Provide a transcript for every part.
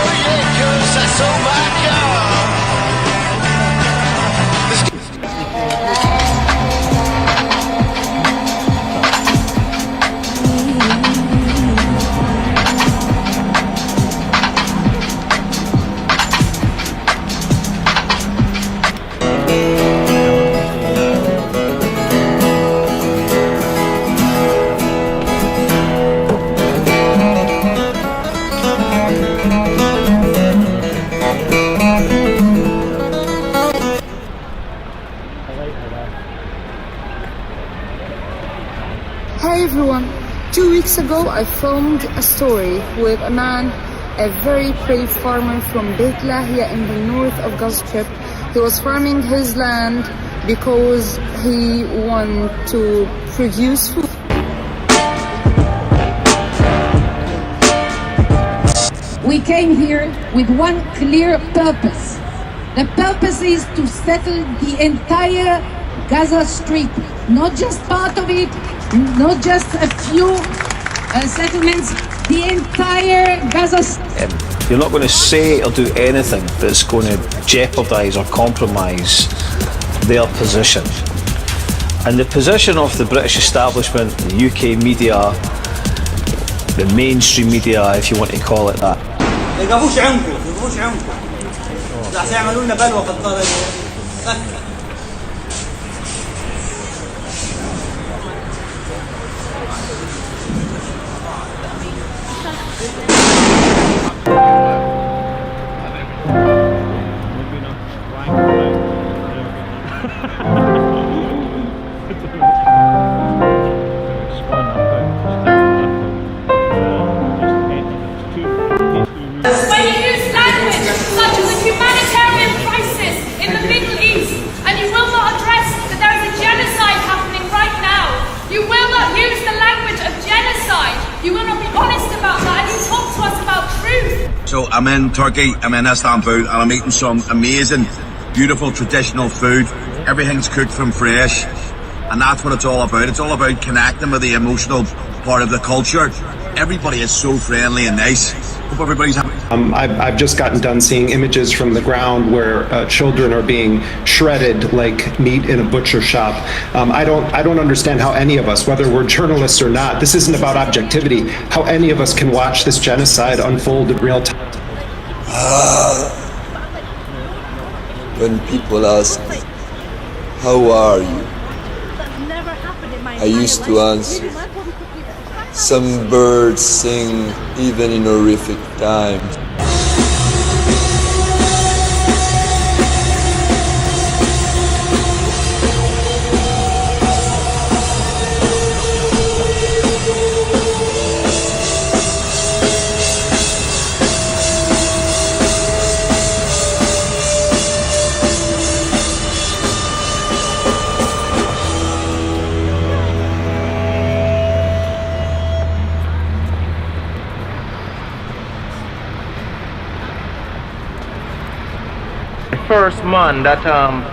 yeah, 'cause that's all my car. Hi everyone! 2 weeks ago I filmed a story with a man, a very brave farmer from Beit Lahia in the north of Gaza Strip. He was farming his land because he wanted to produce food. We came here with one clear purpose. The purpose is to settle the entire Gaza Strip, not just part of it, not just a few settlements, the entire Gaza Strip. You're not going to say or do anything that's going to jeopardise or compromise their position. And the position of the British establishment, the UK media, the mainstream media, if you want to call it that. When you use language such as a humanitarian crisis in the Middle East, and you will not address that there is a genocide happening right now, you will not use the language of genocide, you will not be honest about that, and you talk to us about truth. So I'm in Turkey, I'm in Istanbul, and I'm eating some amazing, beautiful traditional food. Everything's cooked from fresh, and that's what it's all about. It's all about connecting with the emotional part of the culture. Everybody is so friendly and nice. Hope everybody's happy. I've just gotten done seeing images from the ground where children are being shredded like meat in a butcher shop. I don't understand how any of us, whether we're journalists or not, this isn't about objectivity, how any of us can watch this genocide unfold in real time. When people ask me, how are you? I used to answer, some birds sing even in horrific times. First man that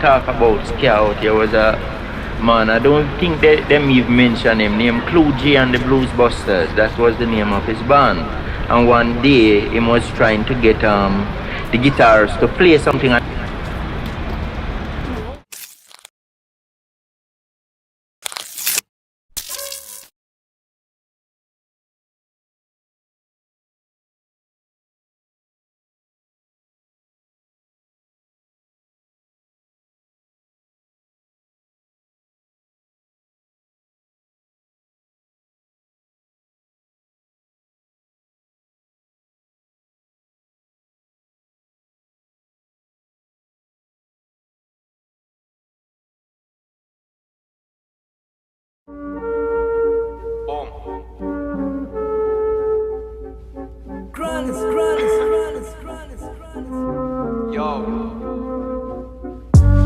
talk about Scout here was a man, I don't think them even mention him, named Clue J and the Blues Busters. That was the name of his band. And one day he was trying to get the guitars to play something.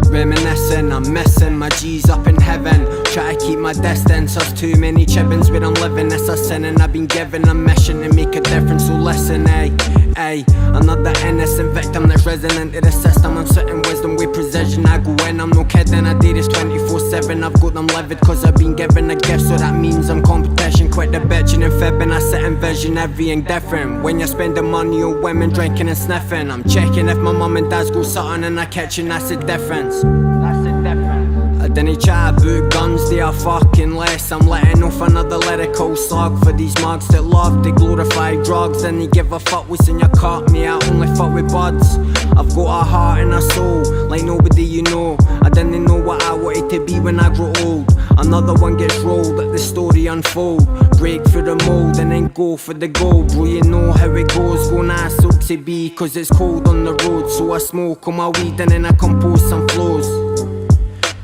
Reminiscing, I'm missing my G's up in heaven. Try to keep my distance, there's too many chibbins where I'm living. It's a sin and I've been given a mission to make a difference, so listen, another innocent victim that's risen into the system. I'm sitting wisdom with precision, I go in, I'm no kidding. I do this 24/7, I've got them livid cause I've been given a gift. So that means I'm competition, quit the bitching in Feb and I sit and vision everything different. When you're spending money on women, drinking and sniffing, I'm checking if my mum and dad's go something in the kitchen, that's the difference. I didn't chat about guns, they are fucking less. I'm letting off another lyrical slug for these mugs that love to glorify drugs. And they give a fuck what's in your cup, me I only fuck with buds. I've got a heart and a soul, like nobody you know. I didn't know what I wanted to be when I grow old. Another one gets rolled, let the story unfold. Break through the mold and then go for the gold. Bro, you know how it goes, go nice Oaksy B, cause it's cold on the road. So I smoke on my weed and then I compose some flows.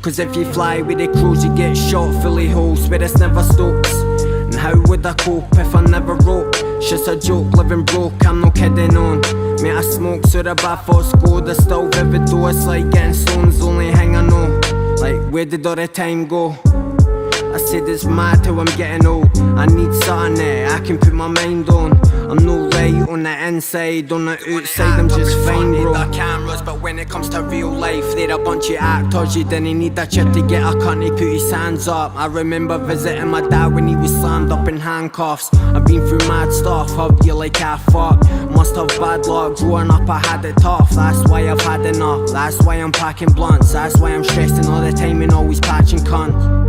Cause if you fly with the crews, you get shot fully whole, swear it's never stops. And how would I cope if I never wrote? It's just a joke, living broke, I'm no kidding on. Mate, I smoke so the bad thoughts go, they're still vivid though. It's like getting stones, only hang I know. Like, where did all the time go? I said it's mad how I'm getting old. I need something there I can put my mind on. I'm no right on the inside, on the outside I'm just fine, bro. The cameras, but when it comes to real life, they're a bunch of actors. You didn't need a chip to get a cunt, he put his hands up. I remember visiting my dad when he was slammed up in handcuffs. I've been through mad stuff, hugged you like I fuck. Must have bad luck, growing up I had it tough. That's why I've had enough, that's why I'm packing blunts. That's why I'm stressing all the time and always patching cunts.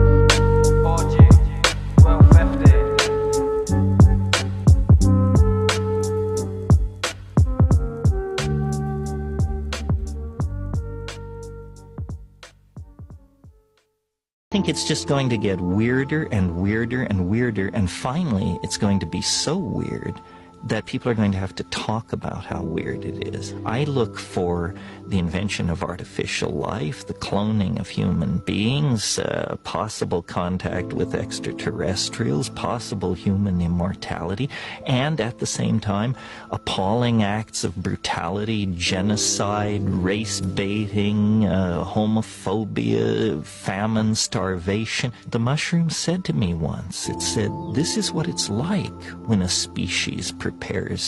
I think it's just going to get weirder and weirder and weirder, and finally it's going to be so weird that people are going to have to talk about how weird it is. I look for the invention of artificial life, the cloning of human beings, possible contact with extraterrestrials, possible human immortality, and at the same time, appalling acts of brutality, genocide, race baiting, homophobia, famine, starvation. The mushroom said to me once, it said, "This is what it's like when a species prepares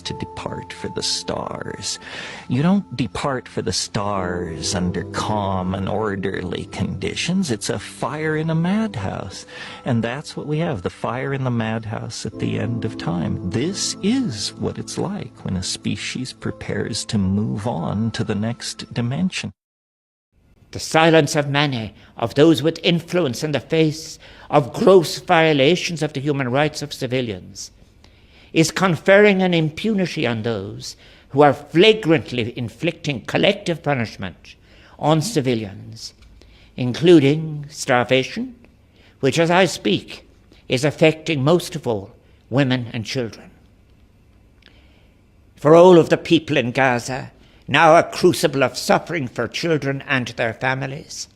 to depart for the stars. You don't depart for the stars under calm and orderly conditions. It's a fire in a madhouse." And that's what we have, the fire in the madhouse at the end of time. This is what it's like when a species prepares to move on to the next dimension. The silence of many, of those with influence in the face of gross violations of the human rights of civilians, is conferring an impunity on those who are flagrantly inflicting collective punishment on civilians, including starvation, which, as I speak, is affecting most of all women and children. For all of the people in Gaza, now a crucible of suffering for children and their families,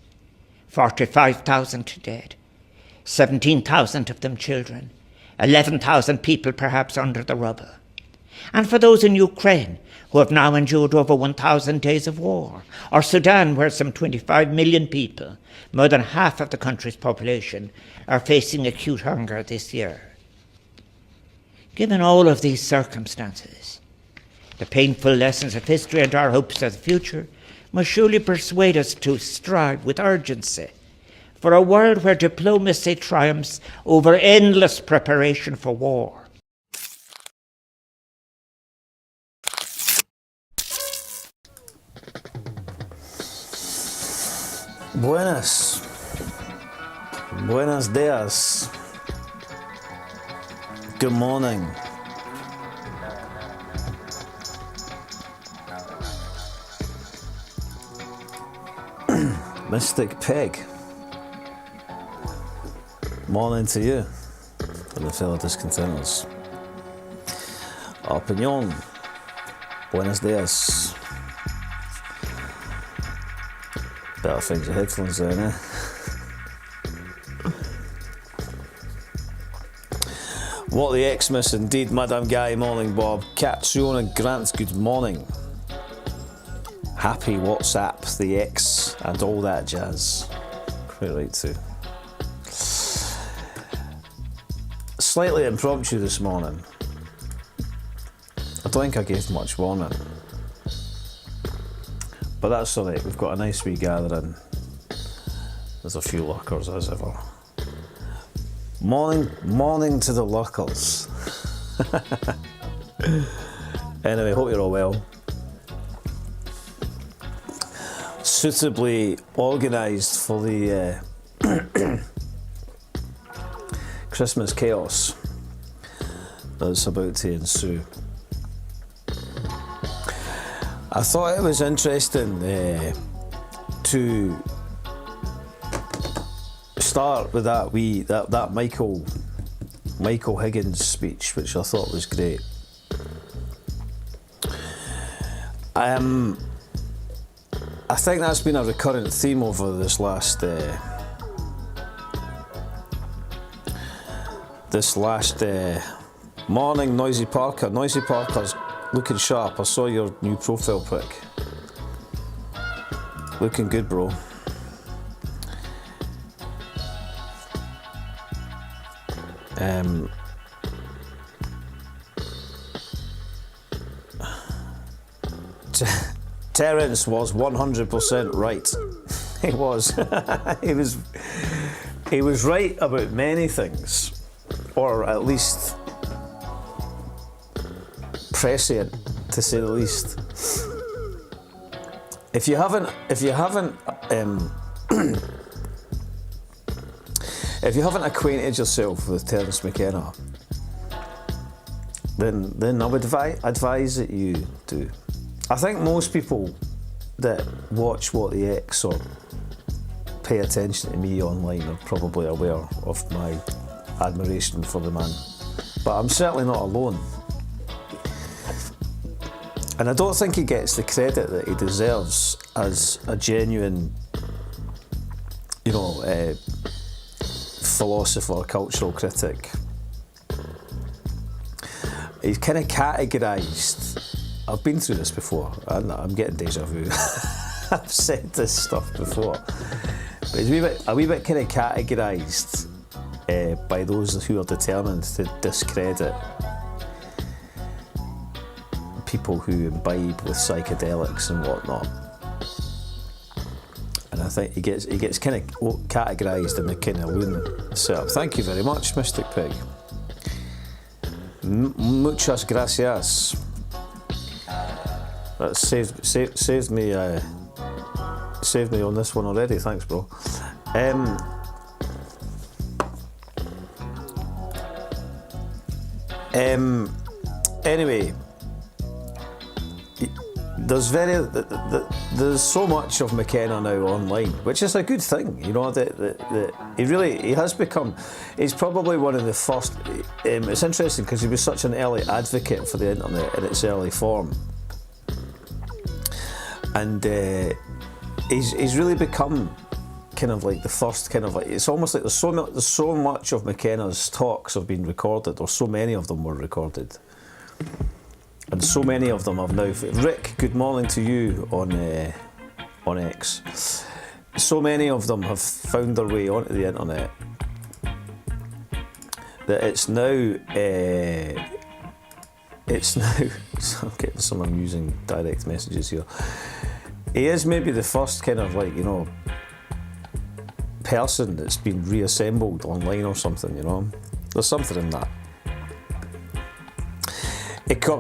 45,000 dead, 17,000 of them children, 11,000 people perhaps under the rubble. And for those in Ukraine who have now endured over 1,000 days of war, or Sudan where some 25 million people, more than half of the country's population, are facing acute hunger this year. Given all of these circumstances, the painful lessons of history and our hopes of the future must surely persuade us to strive with urgency for a world where diplomacy triumphs over endless preparation for war. Buenos dias. Good morning. Mystic Pig. Morning to you, and the fellow discontenters. Opinion. Buenos dias. Better things your headphones there, eh? What the Xmas indeed, Madame Guy, morning Bob. Catriona Grant, good morning. Happy WhatsApp, the X, and all that jazz. Quite right too. Slightly impromptu this morning. I don't think I gave much warning. But that's alright, we've got a nice wee gathering. There's a few lurkers as ever. Morning to the lurkers. Anyway, hope you're all well. Suitably organised for the Christmas chaos that's about to ensue. I thought it was interesting to start with that Michael Higgins speech, which I thought was great. I think that's been a recurrent theme over this last morning. Noisy Parker's looking sharp. I saw your new profile pic. Looking good, bro. Terence was 100% right. He was. He was right about many things, or at least prescient, to say the least. If you haven't acquainted yourself with Terence McKenna, then I would advise that you do. I think most people that watch What the X or pay attention to me online are probably aware of my admiration for the man. But I'm certainly not alone. And I don't think he gets the credit that he deserves as a genuine, philosopher, cultural critic. He's kind of categorised. I've been through this before, and I'm getting deja vu. I've said this stuff before. But it's a wee bit kind of categorised by those who are determined to discredit people who imbibe with psychedelics and whatnot. And I think he gets kind of categorised in the kind of loon setup. Thank you very much, Mystic Pig. Muchas gracias. That saved me on this one already. Thanks, bro. Anyway, there's so much of McKenna now online, which is a good thing. That he has become. He's probably one of the first. It's interesting because he was such an early advocate for the internet in its early form. And he's really become kind of like the first kind of like, it's almost like there's so much of McKenna's talks have been recorded, or so many of them were recorded, and so many of them have now. Rick, good morning to you on X. So many of them have found their way onto the internet that it's now. So I'm getting some amusing direct messages here. He is maybe the first kind of like, person that's been reassembled online or something, There's something in that.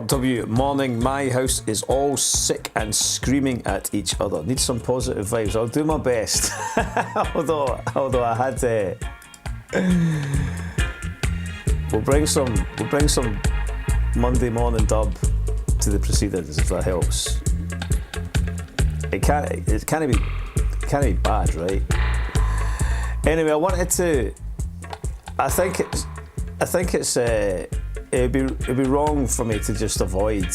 W, morning, my house is all sick and screaming at each other. Need some positive vibes. I'll do my best. although I had we'll bring some Monday morning dub to the proceedings, if that helps. It can't be bad, right? Anyway, I think it'd be wrong for me to just avoid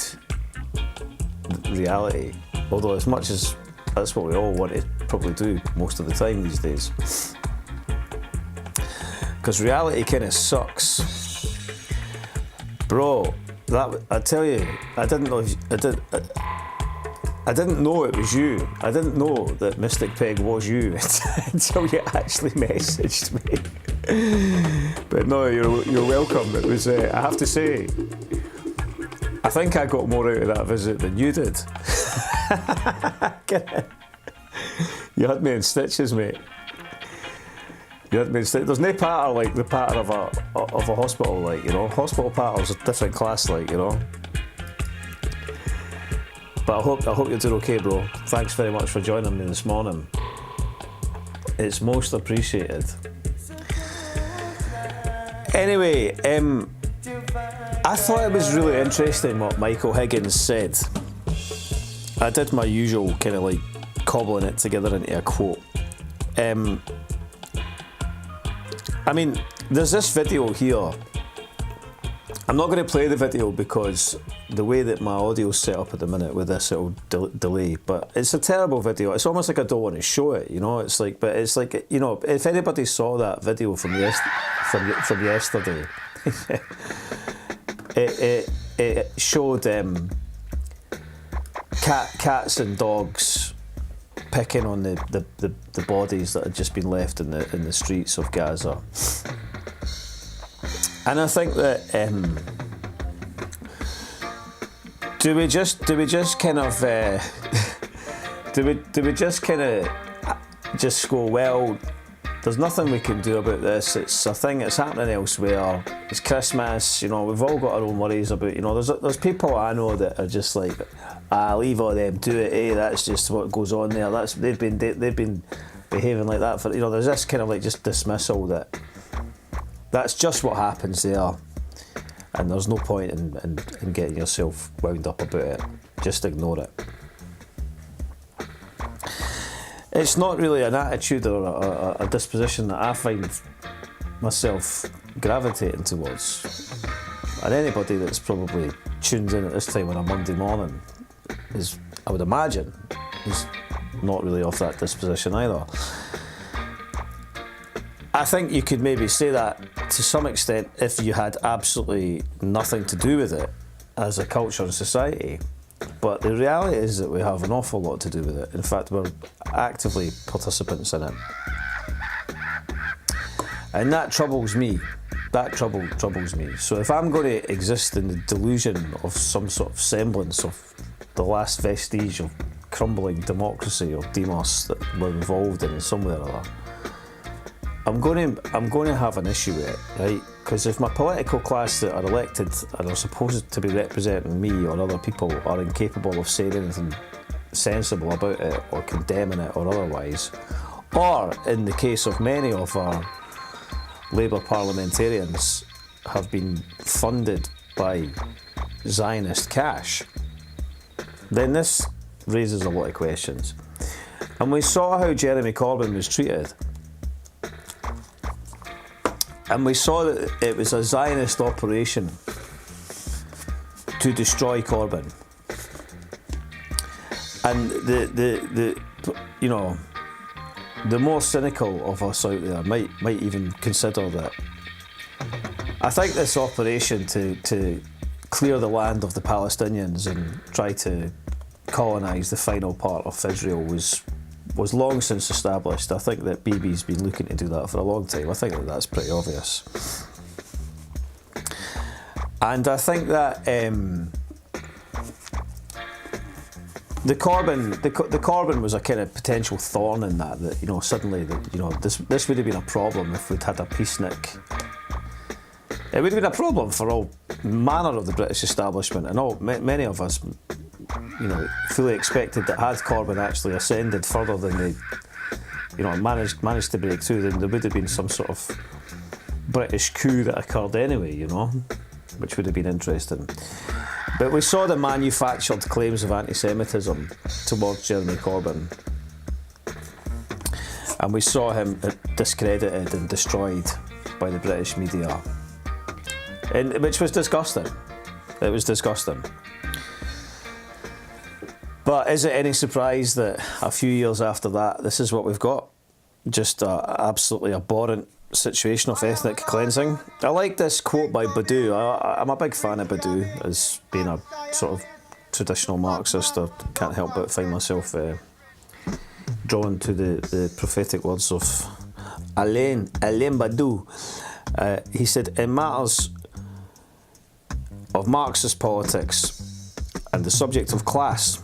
reality. Although, as much as that's what we all want to probably do most of the time these days, because reality kind of sucks, bro. I tell you, I didn't know it was you. I didn't know that Mystic Peg was you until you actually messaged me. But no, you're welcome. It was. I have to say, I think I got more out of that visit than you did. You had me in stitches, mate. You know what I mean? There's no patter like the patter of a hospital, like, you know. Hospital patter's a different class, like, you know. But I hope you're doing okay, bro. Thanks very much for joining me this morning. It's most appreciated. Anyway, I thought it was really interesting what Michael Higgins said. I did my usual kind of like cobbling it together into a quote. I mean, there's this video here. I'm not going to play the video because the way that my audio's set up at the minute with this, it'll delay. But it's a terrible video. It's almost like I don't want to show it, you know. It's like, but it's like, you know, if anybody saw that video from yesterday, it showed cats and dogs picking on the bodies that had just been left in the streets of Gaza. And I think that do we just kind of just go, well, there's nothing we can do about this. It's a thing that's happening elsewhere. It's Christmas, you know. We've all got our own worries about, you know. There's people I know that are just like, leave all them, do it. That's just what goes on there. They've been behaving like that for, you know. There's this kind of like just dismissal that that's just what happens there, and there's no point in getting yourself wound up about it. Just ignore it. It's not really an attitude or a disposition that I find myself gravitating towards. And anybody that's probably tuned in at this time on a Monday morning is, I would imagine, is not really off that disposition either. I think you could maybe say that to some extent if you had absolutely nothing to do with it as a culture and society. But the reality is that we have an awful lot to do with it. In fact, we're actively participants in it. And that troubles me. That troubles me. So if I'm going to exist in the delusion of some sort of semblance of the last vestige of crumbling democracy or demos that we're involved in somewhere or other, I'm going to have an issue with it, right? Because if my political class that are elected and are supposed to be representing me or other people are incapable of saying anything sensible about it or condemning it or otherwise, or in the case of many of our Labour parliamentarians have been funded by Zionist cash, then this raises a lot of questions. And we saw how Jeremy Corbyn was treated. And we saw that it was a Zionist operation to destroy Corbyn. And the you know, the more cynical of us out there might even consider that. I think this operation to clear the land of the Palestinians and try to colonise the final part of Israel was long since established. I think that Bibi's been looking to do that for a long time. I think that that's pretty obvious. And I think that the Corbyn was a kind of potential thorn in that you know, suddenly that, you know, this would have been a problem if we'd had a peacenik. It would have been a problem for all manner of the British establishment, and many of us, you know, fully expected that had Corbyn actually ascended further than they, you know, managed to break through, then there would have been some sort of British coup that occurred anyway, you know, which would have been interesting. But we saw the manufactured claims of anti-Semitism towards Jeremy Corbyn, and we saw him discredited and destroyed by the British media, which was disgusting. It was disgusting. But is it any surprise that a few years after that, this is what we've got? Just an absolutely abhorrent situation of ethnic cleansing. I like this quote by Badu. I'm a big fan of Badu as being a sort of traditional Marxist. I can't help but find myself drawn to the prophetic words of Alain Badu. He said, in matters of Marxist politics and the subject of class,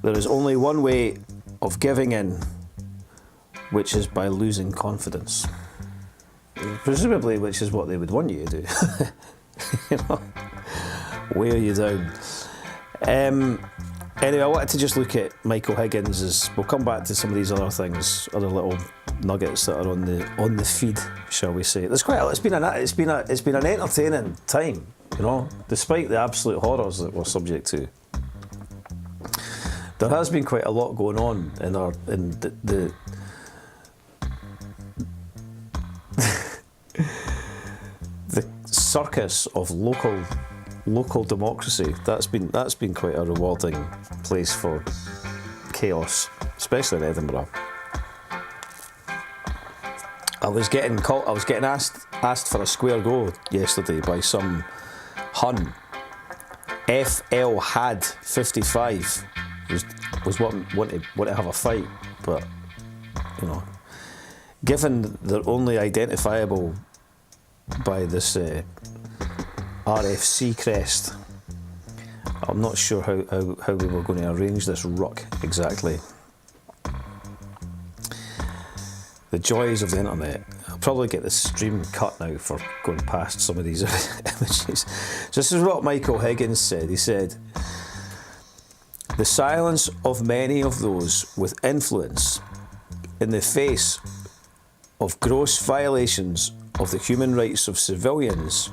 there is only one way of giving in which is by losing confidence. Presumably, which is what they would want you to do. You know, wear you down. Anyway, I wanted to just look at Michael Higgins. We'll come back to some of these other things, other little nuggets that are on the feed, shall we say? It's been an entertaining time, you know, despite the absolute horrors that we're subject to. There has been quite a lot going on in the the circus of local democracy. That's been quite a rewarding place for chaos, especially in Edinburgh. I was getting asked for a square go yesterday by some Hun. FL had 55 was wanting to have a fight, but you know, given they're only identifiable by this RFC crest, I'm not sure how we were going to arrange this ruck exactly. The joys of the internet. I'll probably get the stream cut now for going past some of these images. So this is what Michael Higgins said. He said, "The silence of many of those with influence in the face of gross violations of the human rights of civilians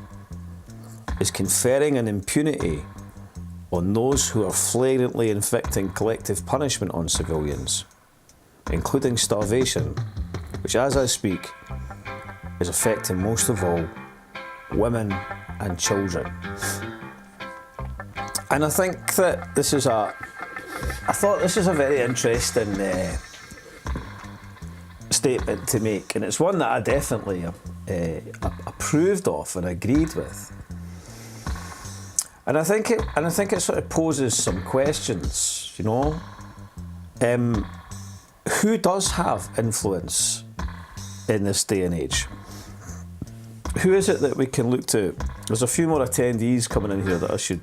is conferring an impunity on those who are flagrantly inflicting collective punishment on civilians, including starvation, which as I speak is affecting most of all women and children." And I think that this is a very interesting statement to make, and it's one that I definitely approved of and agreed with. And I think it sort of poses some questions, you know. Who does have influence in this day and age? Who is it that we can look to? There's a few more attendees coming in here that I should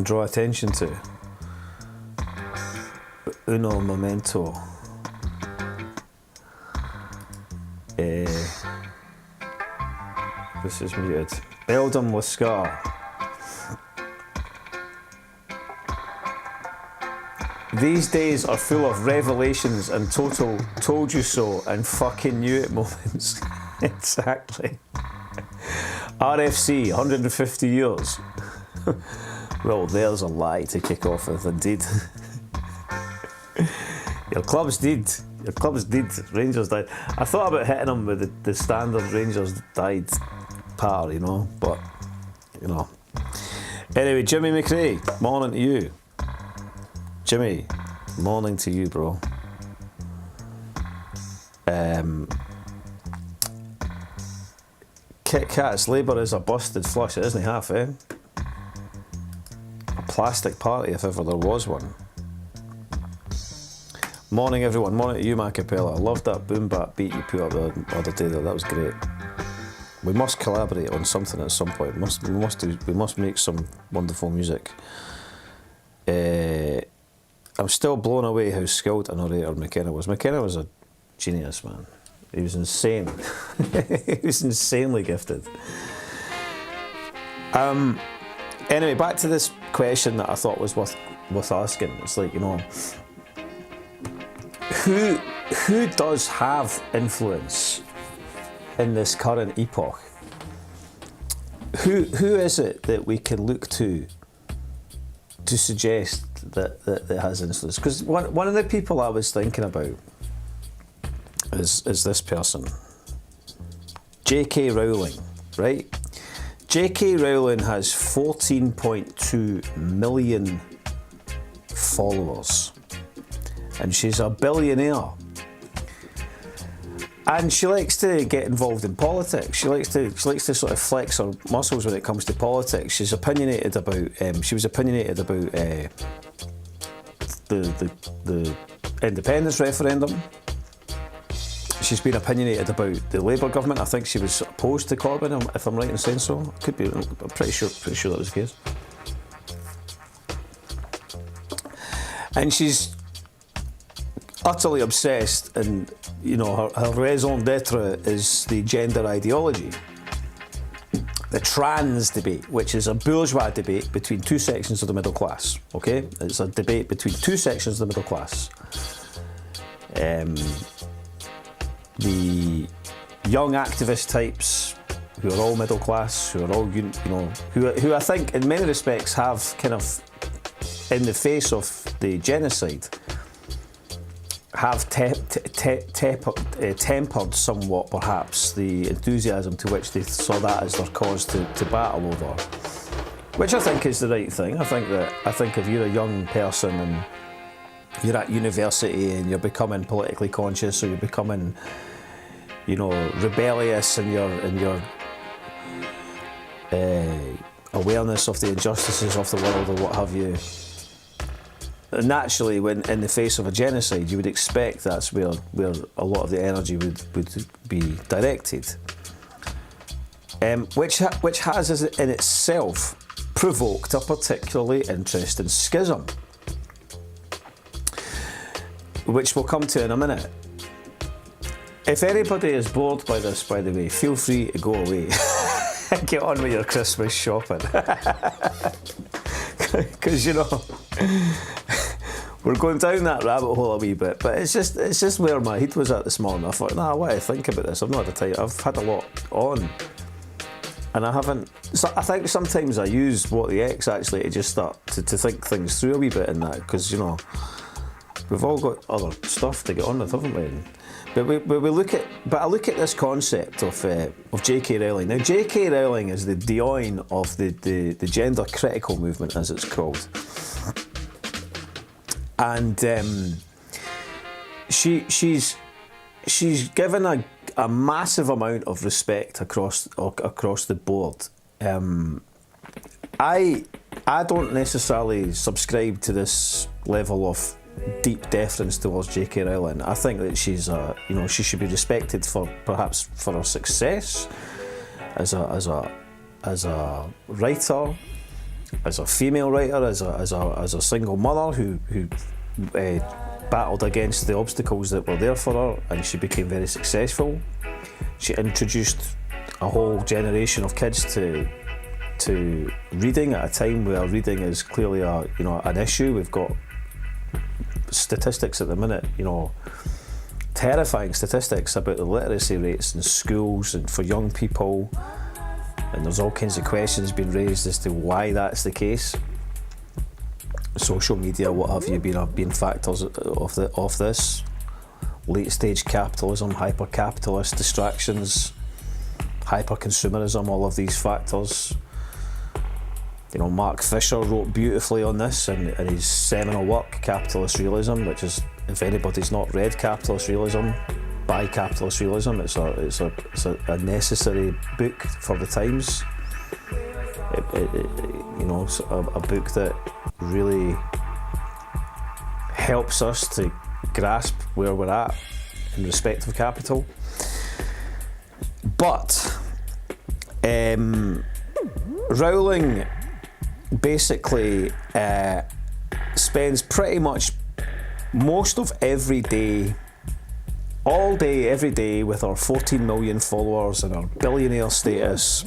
draw attention to. Uno momento. This is muted. Eldon Lascar. These days are full of revelations and total told you so and fucking knew it moments. Exactly. RFC, 150 years. Well, there's a lie to kick off with, indeed. Your clubs did. Rangers died. I thought about hitting them with the standard Rangers died par, you know, but, you know. Anyway, Jimmy McRae, morning to you. Jimmy, morning to you, bro. Kit Kat's Labour is a busted flush. It isn't half, eh? A plastic party if ever there was one. Morning, everyone. Morning to you, Macapella. I loved that boom bap beat you put up the other day, though. That was great. We must collaborate on something at some point. We must make some wonderful music. I'm still blown away how skilled a narrator McKenna was. McKenna was a genius, man. He was insane. He was insanely gifted. Anyway, back to this question that I thought was worth asking. It's like, you know, who does have influence in this current epoch? Who is it that we can look to suggest that has influence? Because one of the people I was thinking about is this person, J.K. Rowling, right? J.K. Rowling has 14.2 million followers, and she's a billionaire. And she likes to get involved in politics. She likes to sort of flex her muscles when it comes to politics. She's opinionated about. She was opinionated about the independence referendum. She's been opinionated about the Labour government. I think she was opposed to Corbyn, if I'm right in saying so. Could be. I'm pretty sure that was the case. And she's utterly obsessed, and you know her raison d'etre is the gender ideology. The trans debate, which is a bourgeois debate between two sections of the middle class. Okay, it's a debate between two sections of the middle class. The young activist types, who are all middle class, who are all who I think in many respects have kind of, in the face of the genocide, have tempered somewhat perhaps the enthusiasm to which they saw that as their cause to battle over, which I think is the right thing. I think if you're a young person and you're at university and you're becoming politically conscious, or you're becoming, you know, rebellious in your awareness of the injustices of the world or what have you, naturally, when in the face of a genocide, you would expect that's where a lot of the energy would be directed, which has in itself provoked a particularly interesting schism, which we'll come to in a minute. If anybody is bored by this, by the way, feel free to go away. Get on with your Christmas shopping. Because, you know, we're going down that rabbit hole a wee bit, but it's just where my head was at this morning. I thought, nah, I want to think about this. I've not had the time. I've had a lot on, and I haven't. So I think sometimes I use What the X actually to just start to think things through a wee bit in that, because, you know, we've all got other stuff to get on with, haven't we? But I look at this concept of J.K. Rowling. Now, J.K. Rowling is the Dion of the gender critical movement, as it's called, and she's given a massive amount of respect across the board. I don't necessarily subscribe to this level of deep deference towards J.K. Rowling. I think that she's she should be respected for her success as a writer, as a female writer, as a single mother who battled against the obstacles that were there for her, and she became very successful. She introduced a whole generation of kids to reading at a time where reading is clearly an issue. We've got statistics at the minute, terrifying statistics about the literacy rates in schools and for young people, and there's all kinds of questions being raised as to why that's the case. Social media, what have you, been factors of this. Late stage capitalism, hyper capitalist distractions, hyper consumerism, all of these factors. Mark Fisher wrote beautifully on this in his seminal work, Capitalist Realism, which is, if anybody's not read Capitalist Realism, buy Capitalist Realism. It's a necessary book for the times. A book that really helps us to grasp where we're at in respect of capital. But Rowling basically spends pretty much most of every day, all day, every day, with her 14 million followers and her billionaire status.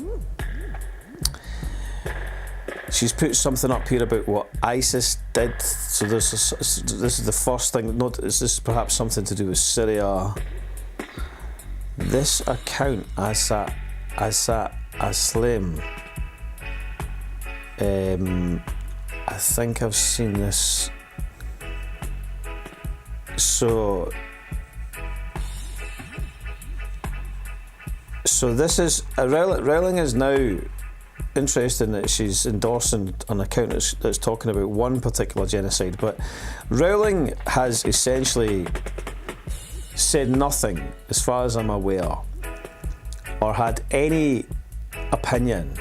She's put something up here about what ISIS did. So this is the first thing. Is this perhaps something to do with Syria? This account, Asa Aslim. I think I've seen this. So this is Rowling is now interesting that she's endorsing an account that's talking about one particular genocide, but Rowling has essentially said nothing, as far as I'm aware, or had any opinion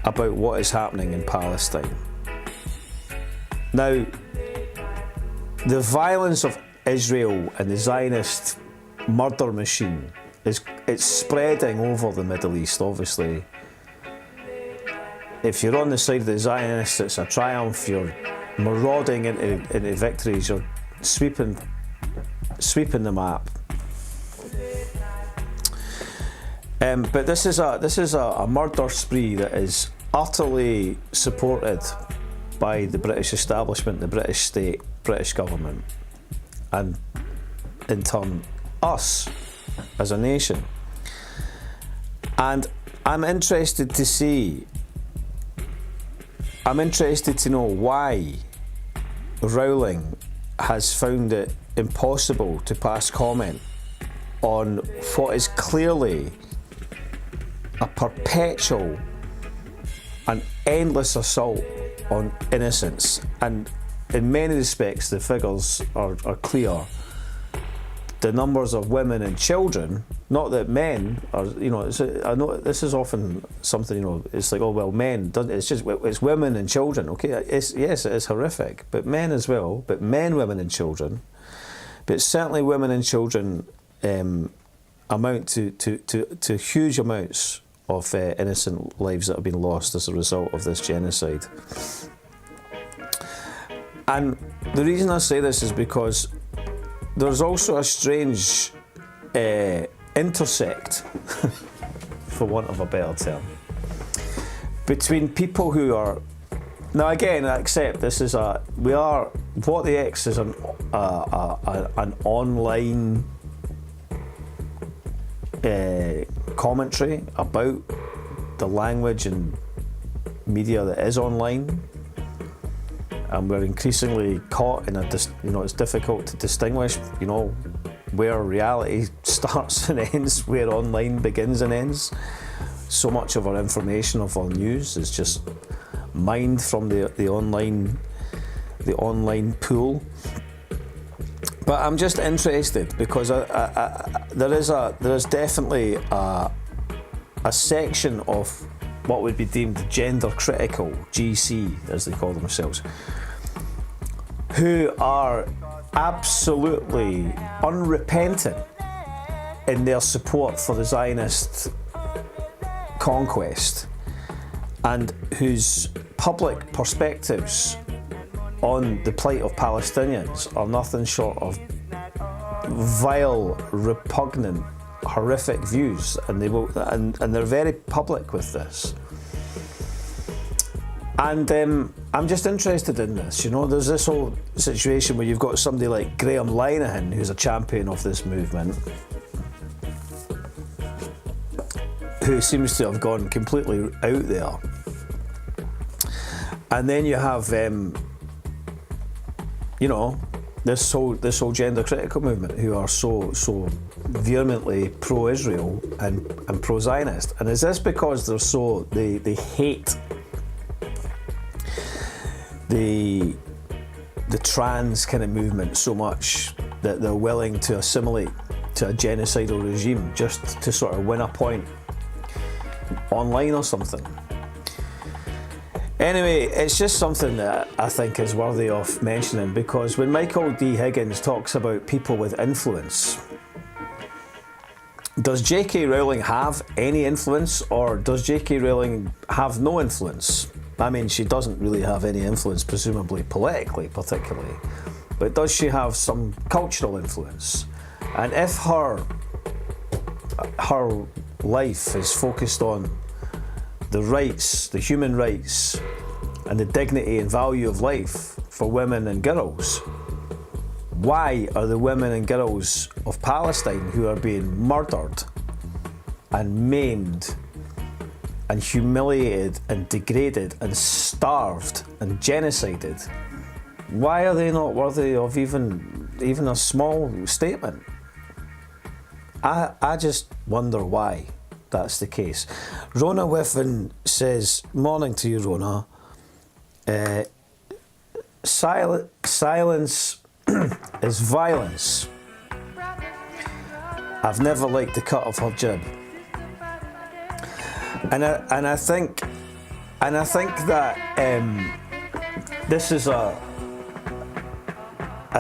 about what is happening in Palestine. Now, the violence of Israel and the Zionist murder machine it's spreading over the Middle East, obviously. If you're on the side of the Zionists, it's a triumph. You're marauding into victories. You're sweeping sweeping the map. But this is a murder spree that is utterly supported by the British establishment, the British state, British government, and in turn us as a nation. And I'm interested to know why Rowling has found it impossible to pass comment on what is clearly a perpetual and endless assault on innocence. And in many respects the figures are clear. The numbers of women and children, not that men are, I know this is often something, it's like, oh well, men, it's just, it's women and children, okay, yes, it is horrific, but men as well, but men, women and children, but certainly women and children amount to huge amounts of innocent lives that have been lost as a result of this genocide. And the reason I say this is because there's also a strange intersect, for want of a better term, between people who are, now again, I accept this is What the X is an online commentary about the language and media that is online. And we're increasingly caught in it's difficult to distinguish, where reality starts and ends, where online begins and ends. So much of our information, of our news, is just mined from the online pool. But I'm just interested because there is definitely a section of what would be deemed gender critical, GC as they call themselves, who are absolutely unrepentant in their support for the Zionist conquest, and whose public perspectives on the plight of Palestinians are nothing short of vile, repugnant, horrific views, and they're very public with this. And I'm just interested in this. There's this whole situation where you've got somebody like Graham Linehan, who's a champion of this movement, who seems to have gone completely out there. And then you have, this whole gender critical movement, who are so vehemently pro-Israel and pro-Zionist. And is this because they hate the trans kind of movement so much that they're willing to assimilate to a genocidal regime just to sort of win a point online or something? Anyway, it's just something that I think is worthy of mentioning, because when Michael D. Higgins talks about people with influence, does J.K. Rowling have any influence, or does J.K. Rowling have no influence? I mean, she doesn't really have any influence, presumably politically, particularly, but does she have some cultural influence? And if her life is focused on the rights, the human rights, and the dignity and value of life for women and girls, why are the women and girls of Palestine who are being murdered and maimed and humiliated and degraded and starved and genocided, why are they not worthy of even a small statement? I just wonder why that's the case. Rona Whiffen says, morning to you, Rona. Silence is violence. I've never liked the cut of her jib. And I think that this is a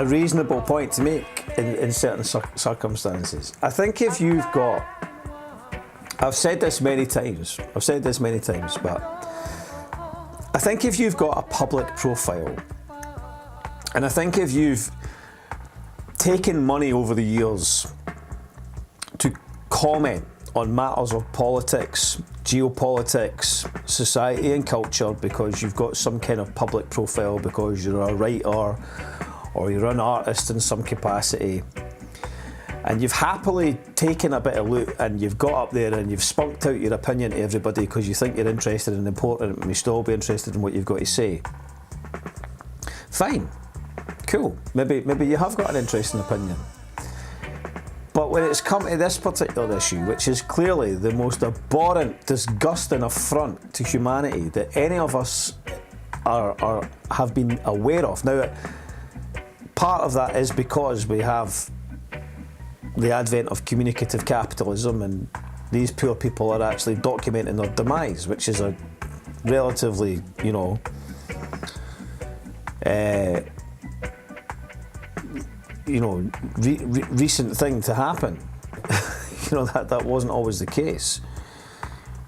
reasonable point to make in certain circumstances. I think if you've got, I've said this many times, but I think if you've got a public profile, and I think if you've taken money over the years to comment on matters of politics, geopolitics, society and culture because you've got some kind of public profile, because you're a writer or you're an artist in some capacity, and you've happily taken a bit of loot and you've got up there and you've spunked out your opinion to everybody because you think you're interested and important and you should all be interested in what you've got to say. Fine, cool, maybe you have got an interesting opinion. But when it's come to this particular issue, which is clearly the most abhorrent, disgusting affront to humanity that any of us have been aware of. Now, part of that is because we have the advent of communicative capitalism, and these poor people are actually documenting their demise, which is a relatively, recent thing to happen. That wasn't always the case.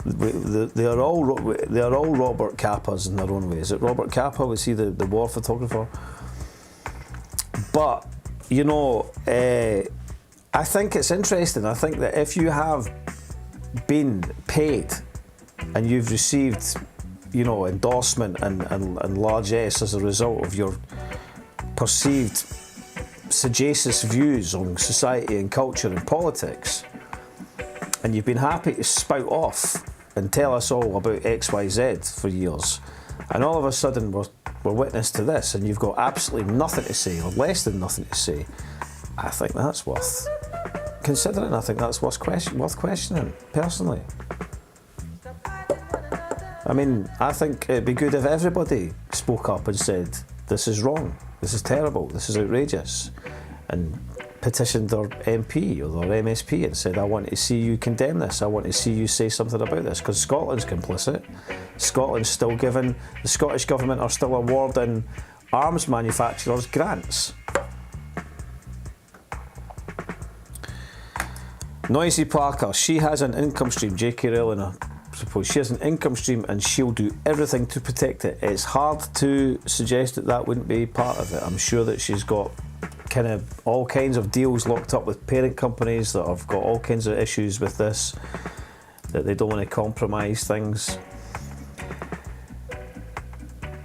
They are all Robert Cappas in their own way. Is it Robert Capa? Was he the war photographer? But I think it's interesting. I think that if you have been paid and you've received, endorsement and largesse as a result of your perceived sagacious views on society and culture and politics, and you've been happy to spout off and tell us all about XYZ for years, and all of a sudden we're witness to this and you've got absolutely nothing to say or less than nothing to say, I think that's worth considering. I think that's worth questioning, personally. I mean, I think it'd be good if everybody spoke up and said, this is wrong, this is terrible, this is outrageous, and petitioned their MP or their MSP and said, I want to see you condemn this, I want to see you say something about this, because Scotland's complicit. Scotland's still giving, the Scottish Government are still awarding arms manufacturers grants. Noisy Parker, she has an income stream, J.K. Rowling, I suppose. She has an income stream and she'll do everything to protect it. It's hard to suggest that wouldn't be part of it. I'm sure that she's got kind of all kinds of deals locked up with parent companies that have got all kinds of issues with this, that they don't want to compromise things.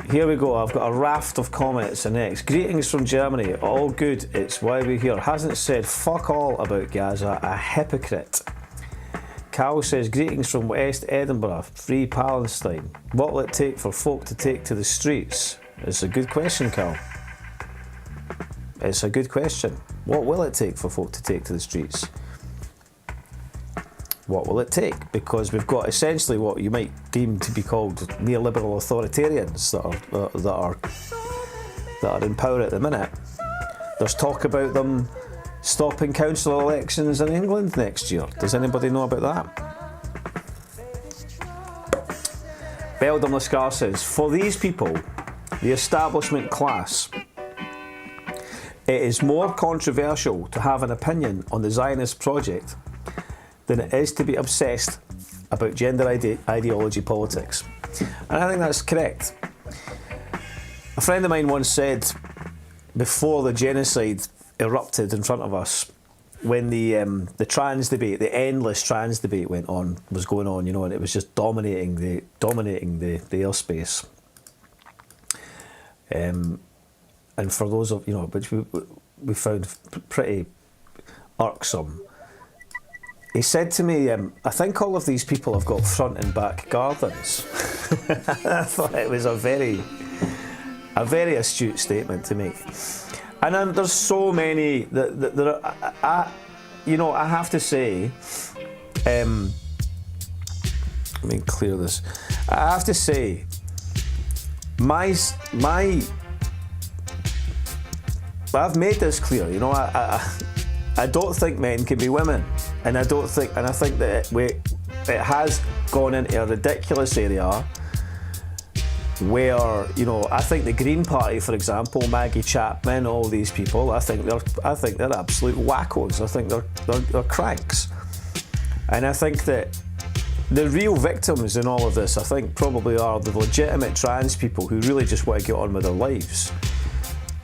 Here we go, I've got a raft of comments next. Greetings from Germany, all good, it's why we're here. Hasn't said fuck all about Gaza, a hypocrite. Cal says, greetings from West Edinburgh, free Palestine. What will it take for folk to take to the streets? It's a good question, Cal. It's a good question. What will it take for folk to take to the streets? What will it take? Because we've got essentially what you might deem to be called neoliberal authoritarians that are in power at the minute. There's talk about them stopping council elections in England next year. Does anybody know about that? Beldam Lascar says, for these people, the establishment class, it is more controversial to have an opinion on the Zionist project than it is to be obsessed about gender ideology politics. And I think that's correct. A friend of mine once said, before the genocide erupted in front of us, when the trans debate, the endless trans debate was going on, and it was just dominating the airspace. And for those of, which we found pretty irksome, he said to me, I think all of these people have got front and back gardens. I thought it was a very astute statement to make. And then there's so many that I have to say, let me clear this. I have to say, I've made this clear. I don't think men can be women, and I think that it has gone into a ridiculous area where, I think the Green Party, for example, Maggie Chapman, all these people, I think they're absolute wackos. I think they're cranks, and I think that the real victims in all of this, I think, probably are the legitimate trans people who really just want to get on with their lives,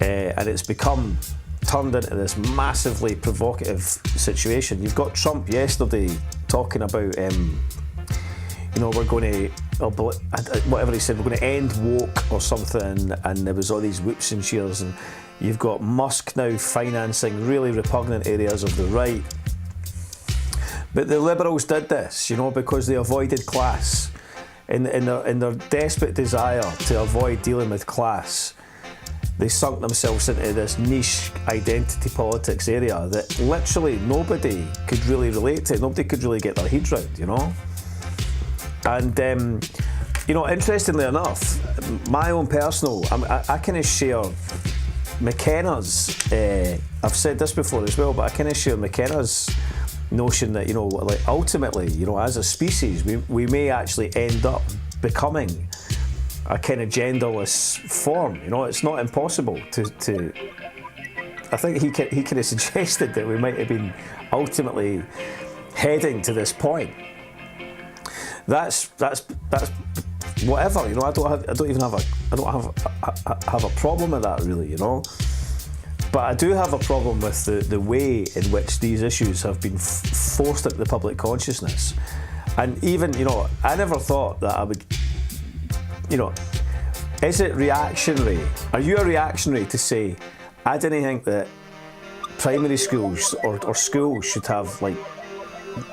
and it's become turned into this massively provocative situation. You've got Trump yesterday talking about, we're going to, whatever he said, we're going to end woke or something, and there was all these whoops and cheers, and you've got Musk now financing really repugnant areas of the right. But the Liberals did this, because they avoided class. In their desperate desire to avoid dealing with class, they sunk themselves into this niche identity politics area that literally nobody could really relate to, nobody could really get their head round, And, interestingly enough, my own personal, I kind of share McKenna's, I've said this before as well, but I kind of share McKenna's notion that, ultimately, as a species, we may actually end up becoming a kind of genderless form. It's not impossible to I think he kind of suggested that we might have been ultimately heading to this point. That's whatever. I don't have a problem with that, really. But I do have a problem with the way in which these issues have been forced into the public consciousness. And even, I never thought that I would, is it reactionary? Are you a reactionary to say, I didn't think that primary schools or schools should have,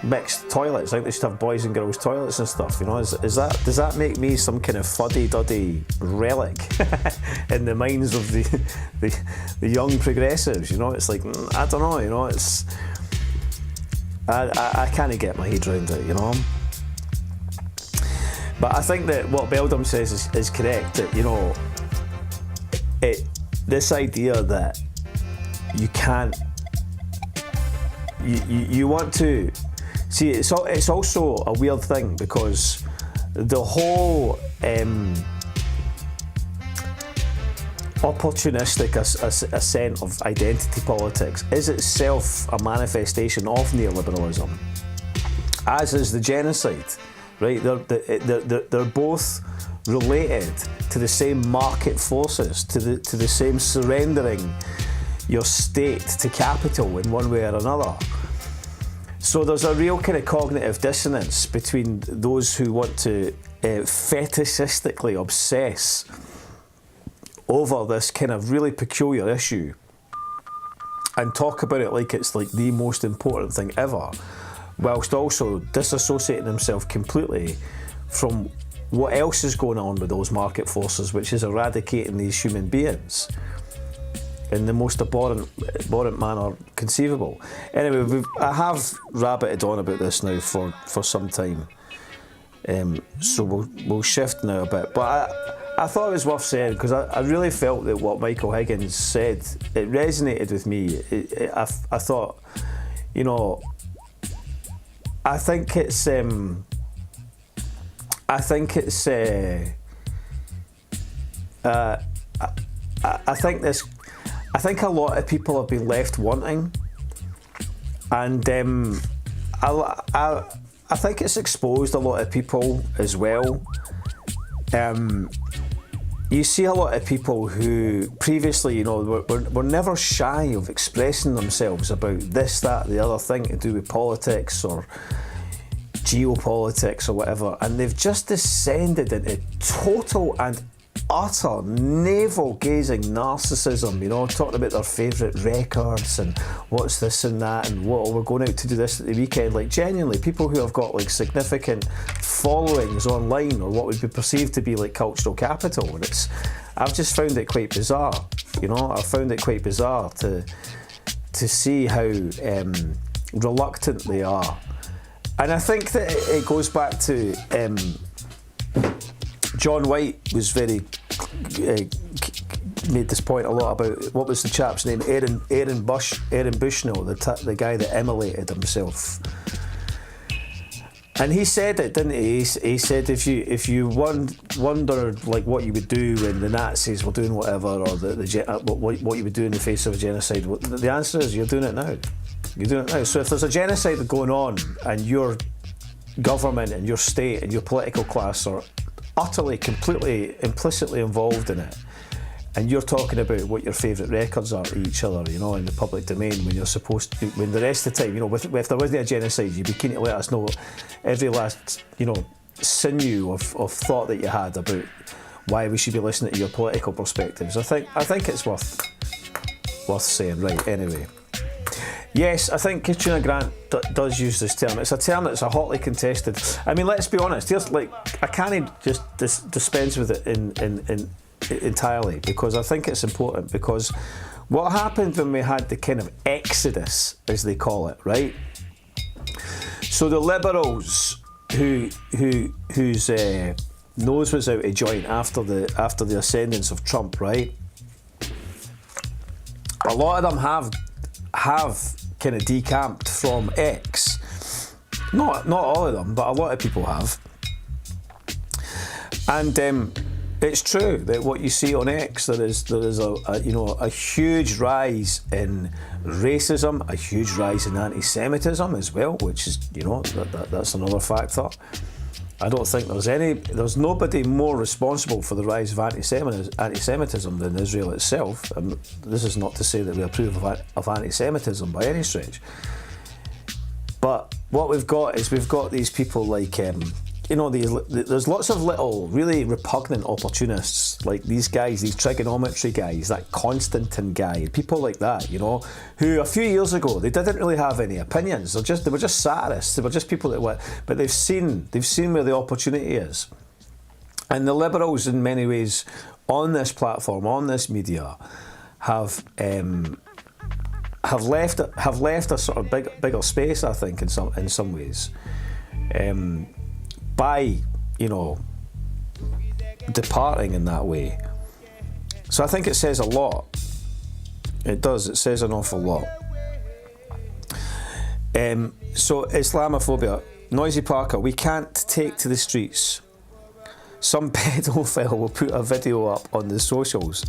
mixed toilets? I think they should have boys and girls toilets and stuff, does that make me some kind of fuddy-duddy relic in the minds of the young progressives? It's like, I don't know, it's I can't get my head around it, But I think that what Beldam says is correct, that this idea that you can't you want to see, it's also a weird thing, because the whole opportunistic ascent of identity politics is itself a manifestation of neoliberalism, as is the genocide, right? They're both related to the same market forces, to the same surrendering your state to capital in one way or another. So there's a real kind of cognitive dissonance between those who want to fetishistically obsess over this kind of really peculiar issue and talk about it like it's the most important thing ever, whilst also disassociating himself completely from what else is going on with those market forces, which is eradicating these human beings in the most abhorrent manner conceivable. Anyway, I have rabbited on about this now for some time, so we'll shift now a bit. But I thought it was worth saying, because I really felt that what Michael Higgins said, it resonated with me. I thought, I think a lot of people have been left wanting, and I think it's exposed a lot of people as well. You see a lot of people who previously, were never shy of expressing themselves about this, that, the other thing to do with politics or geopolitics or whatever, and they've just descended into total and utter navel-gazing narcissism, talking about their favourite records and what's this and that, and we're going out to do this at the weekend. Genuinely, people who have got significant followings online, or what would be perceived to be cultural capital, and I've just found it quite bizarre. I've found it quite bizarre to see how reluctant they are, and I think that it goes back to John White was made this point a lot about, what was the chap's name? Aaron Bushnell, the guy that immolated himself. And he said it, didn't he? He said if you wondered what you would do when the Nazis were doing whatever, or what you would do in the face of a genocide, the answer is you're doing it now. You're doing it now. So if there's a genocide going on, and your government and your state and your political class are utterly, completely, implicitly involved in it, and you're talking about what your favourite records are to each other, you know, in the public domain, when you're supposed to, when the rest of the time, you know, if there wasn't a genocide, you'd be keen to let us know every last, you know, sinew of thought that you had about why we should be listening to your political perspectives. I think it's worth saying. Right, anyway. Yes, I think Katrina Grant does use this term. It's a term that's a hotly contested. I mean, let's be honest. Here's I can't just dispense with it in entirely, because I think it's important. Because what happened when we had the kind of exodus, as they call it, right? So the Liberals, whose nose was out of joint after the ascendance of Trump, right? A lot of them have kind of decamped from X. Not all of them, but a lot of people have. And it's true that what you see on X, there is a huge rise in racism, a huge rise in anti-Semitism as well, which is, you know, that's another factor. I don't think there's nobody more responsible for the rise of anti-Semitism than Israel itself. And this is not to say that we approve of anti-Semitism by any stretch. But what we've got these people like, you know, there's lots of little really repugnant opportunists, like these guys, these trigonometry guys, that Constantine guy, people like that, you know, who a few years ago, they didn't really have any opinions. They were just satirists. They were just people that were, but they've seen where the opportunity is. And the Liberals, in many ways, on this platform, on this media, have left a sort of bigger space, I think, in some ways. By, you know, departing in that way. So I think it says a lot. It does, it says an awful lot. So Islamophobia. Noisy Parker, we can't take to the streets. Some pedophile will put a video up on the socials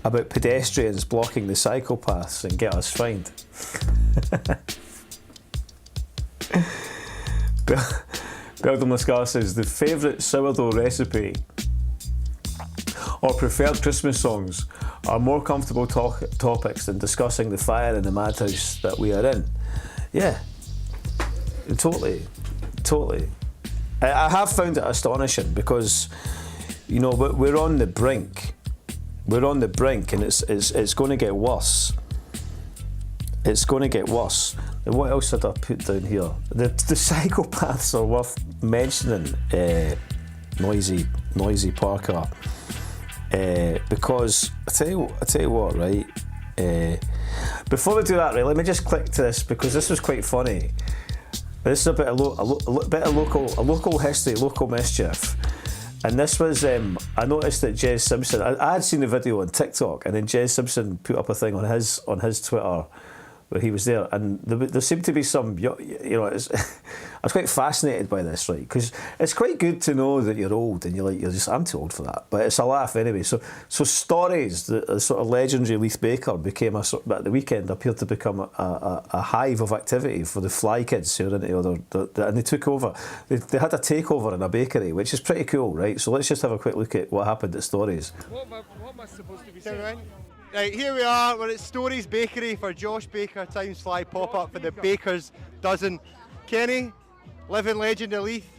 about pedestrians blocking the psychopaths and get us fined. Belgium Lascar says, the favourite sourdough recipe or preferred Christmas songs are more comfortable topics than discussing the fire in the madhouse that we are in. Yeah, totally. I have found it astonishing because, you know, we're on the brink. And it's going to get worse. It's going to get worse. And what else did I put down here? The psychopaths are worth mentioning, Noisy Parker, because I tell you what, right? Before we do that, right, let me just click to this because this was quite funny. This is a bit of local history, local mischief. And this was, I noticed that Jez Simpson, I had seen the video on TikTok, and then Jez Simpson put up a thing on his Twitter where he was there, and there seemed to be some, you know, I was quite fascinated by this, right? Because it's quite good to know that you're old, and you're I'm too old for that, but it's a laugh anyway. So Stories, the sort of legendary Leith Baker, became at the weekend appeared to become a hive of activity for the fly kids who are into and they took over. They had a takeover in a bakery, which is pretty cool, right? So let's just have a quick look at what happened at Stories. What am I supposed to be saying? Right, here we are, we're at Stories Bakery for Josh Baker Times Fly pop-up for the Baker's Dozen. Kenny, living legend of Leith,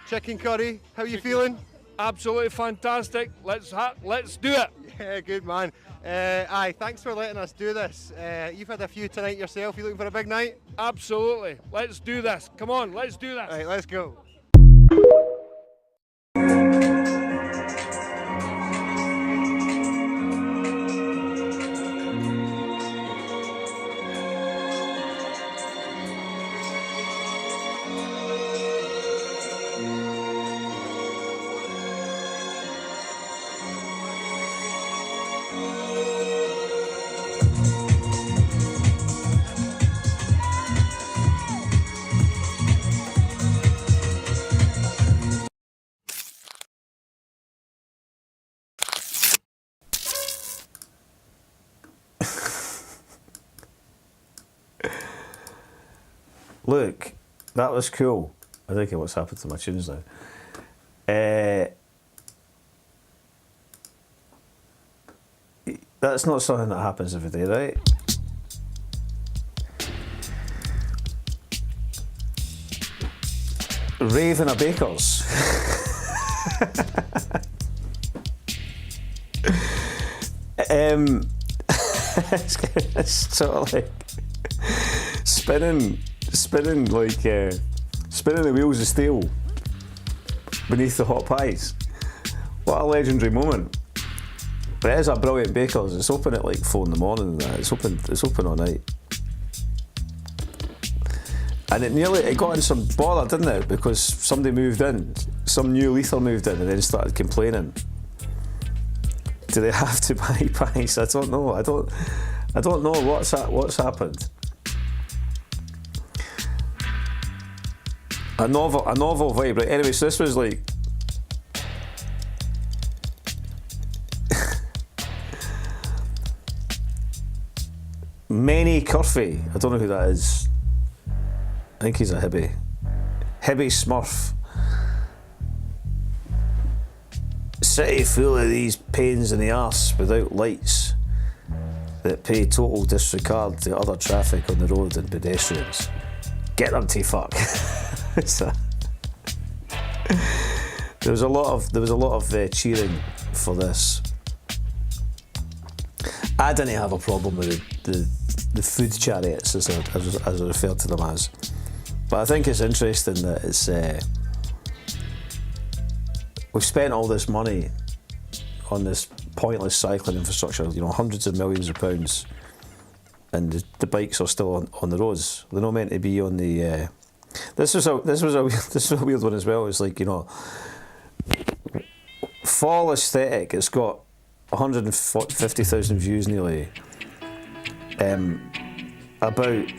chicken curry, how are you feeling? Absolutely fantastic, let's do it. Yeah, good man. Aye, thanks for letting us do this. You've had a few tonight yourself, you looking for a big night? Absolutely, let's do this, come on, let's do this. Right, let's go. Look, that was cool. I don't care what's happened to my tunes now. That's not something that happens every day, right? Rave in a baker's. It's sort of like spinning the wheels of steel beneath the hot pies. What a legendary moment. But it is a brilliant baker's. It's open at like 4 in the morning and that. It's open all night. And it got in some bother, didn't it? Because somebody moved in, some new lether moved in and then started complaining. Do they have to buy pies? I don't know. I don't know what's happened. A novel vibe, right? Anyway, so this was like Manny Curfey. I don't know who that is. I think he's a hippie. Hippie Smurf. City full of these pains in the arse without lights that pay total disregard to other traffic on the road and pedestrians. Get them to fuck. There was a lot of cheering for this. I didn't have a problem with the food chariots as I referred to them as, but I think it's interesting that it's we've spent all this money on this pointless cycling infrastructure, hundreds of millions of pounds, and the bikes are still on the roads. They're not meant to be on the. This was a weird one as well. It's like, fall aesthetic. It's got 150,000 views nearly. About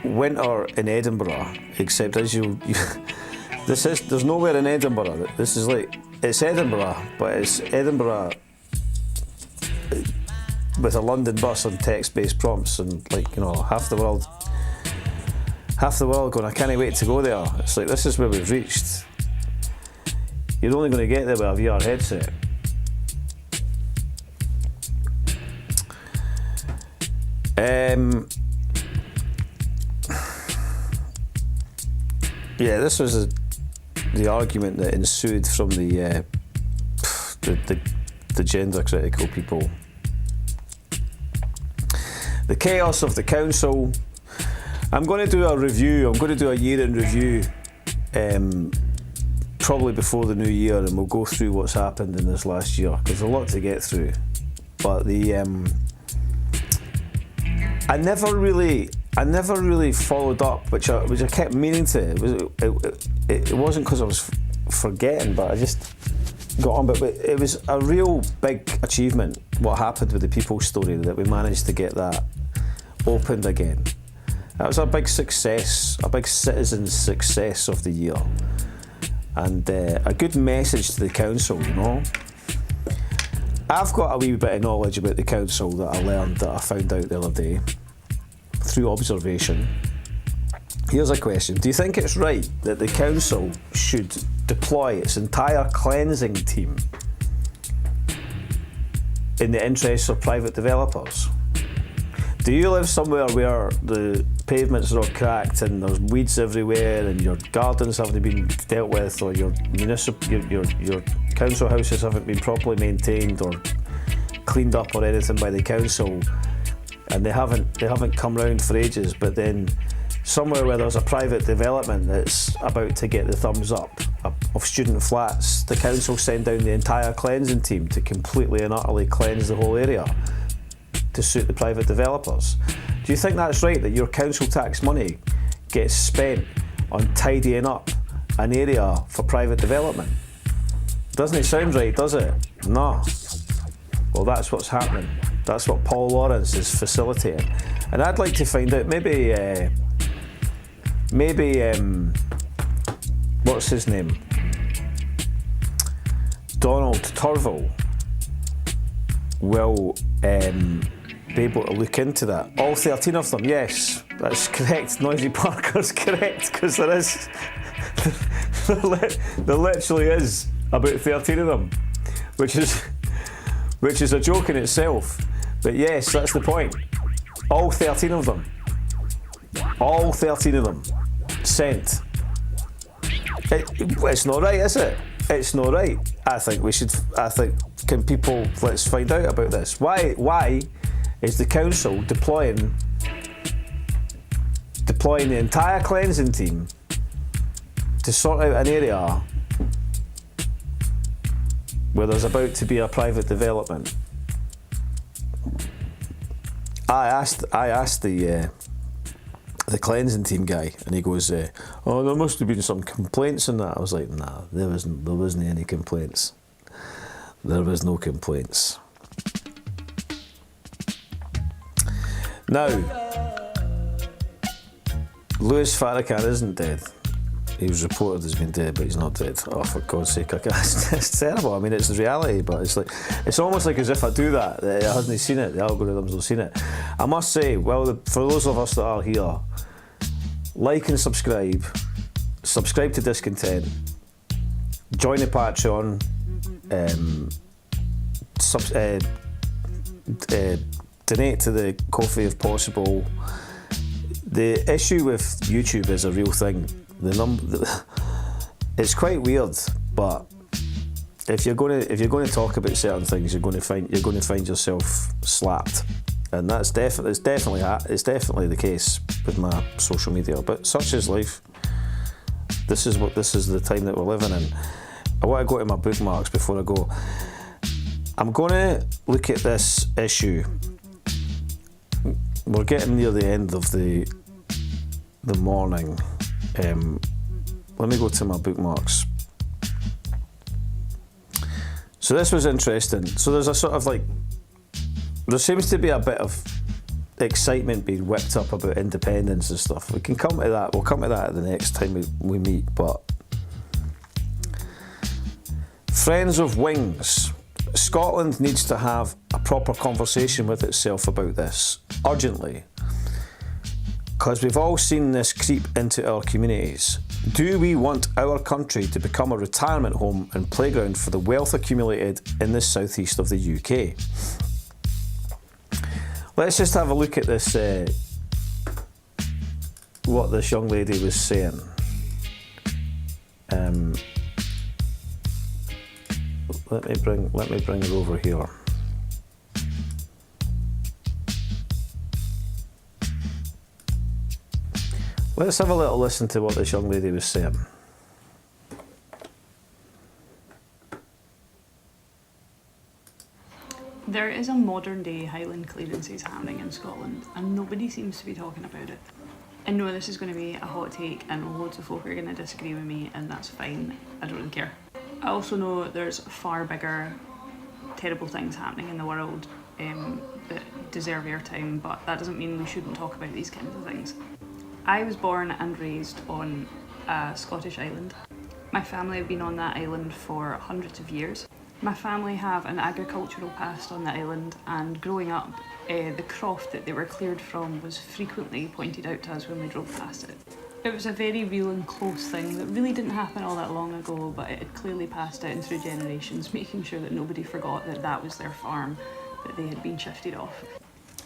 winter in Edinburgh, except there's nowhere in Edinburgh. This is like, it's Edinburgh, but it's Edinburgh with a London bus and text-based prompts, and half the world going, I can't wait to go there. It's like, this is where we've reached. You're only going to get there with a VR headset. Yeah, this was the argument that ensued from the gender critical people. The chaos of the council. I'm going to do a review. I'm going to do a year-end review, probably before the new year, and we'll go through what's happened in this last year, because there's a lot to get through. But I never really followed up, which I kept meaning to. It wasn't because I was forgetting, but I just got on. But it was a real big achievement what happened with the People's Story, that we managed to get that opened again. That was a big success, a big citizen's success of the year, and a good message to the council. I've got a wee bit of knowledge about the council that I found out the other day through observation. Here's a question. Do you think it's right that the council should deploy its entire cleansing team in the interests of private developers? Do you live somewhere where the pavements are all cracked and there's weeds everywhere and your gardens haven't been dealt with, or your council houses haven't been properly maintained or cleaned up or anything by the council, and they haven't come round for ages, but then somewhere where there's a private development that's about to get the thumbs up of student flats, the council send down the entire cleansing team to completely and utterly cleanse the whole area to suit the private developers? Do you think that's right, that your council tax money gets spent on tidying up an area for private development? Doesn't it sound right, does it? No. Well, that's what's happening. That's what Paul Lawrence is facilitating. And I'd like to find out, maybe what's his name? Donald Turville will be able to look into that. All 13 of them, yes, that's correct. Noisy Parker's correct, because there literally is about 13 of them, which is which is a joke in itself. But yes, that's the point. All 13 of them. All 13 of them. Sent. It's not right, is it? It's not right. I think can people, let's find out about this. Why is the council deploying the entire cleansing team to sort out an area where there's about to be a private development? I asked the cleansing team guy, and he goes, "Oh, there must have been some complaints in that." I was like, "Nah, there wasn't any complaints. There was no complaints." Now, Louis Farrakhan isn't dead. He was reported as being dead, but he's not dead. Oh, for God's sake, it's terrible. I mean, it's the reality, but it's almost like as if I do that, it hasn't seen it, the algorithms will seen it. I must say, well, for those of us that are here, like and subscribe to Discontent, join the Patreon, donate to the Ko-fi if possible. The issue with YouTube is a real thing. It's quite weird, but if you're going to talk about certain things, you're going to find yourself slapped, and it's definitely the case with my social media. But such is life. This is the time that we're living in. I want to go to my bookmarks before I go. I'm going to look at this issue. We're getting near the end of the morning. Let me go to my bookmarks. So this was interesting. So there's a sort of there seems to be a bit of excitement being whipped up about independence and stuff. We can come to that. We'll come to that the next time we meet. But Friends of Wings. Scotland needs to have a proper conversation with itself about this urgently. Because we've all seen this creep into our communities. Do we want our country to become a retirement home and playground for the wealth accumulated in the southeast of the UK? Let's just have a look at this, what this young lady was saying. Let me bring her over here. Let's have a little listen to what this young lady was saying. There is a modern day Highland clearances happening in Scotland and nobody seems to be talking about it. I know this is going to be a hot take and loads of folk are going to disagree with me, and that's fine, I don't really care. I also know there's far bigger terrible things happening in the world that deserve airtime, but that doesn't mean we shouldn't talk about these kinds of things. I was born and raised on a Scottish island. My family have been on that island for hundreds of years. My family have an agricultural past on the island, and growing up, the croft that they were cleared from was frequently pointed out to us when we drove past it. It was a very real and close thing that really didn't happen all that long ago, but it had clearly passed down through generations, making sure that nobody forgot that that was their farm, that they had been shifted off.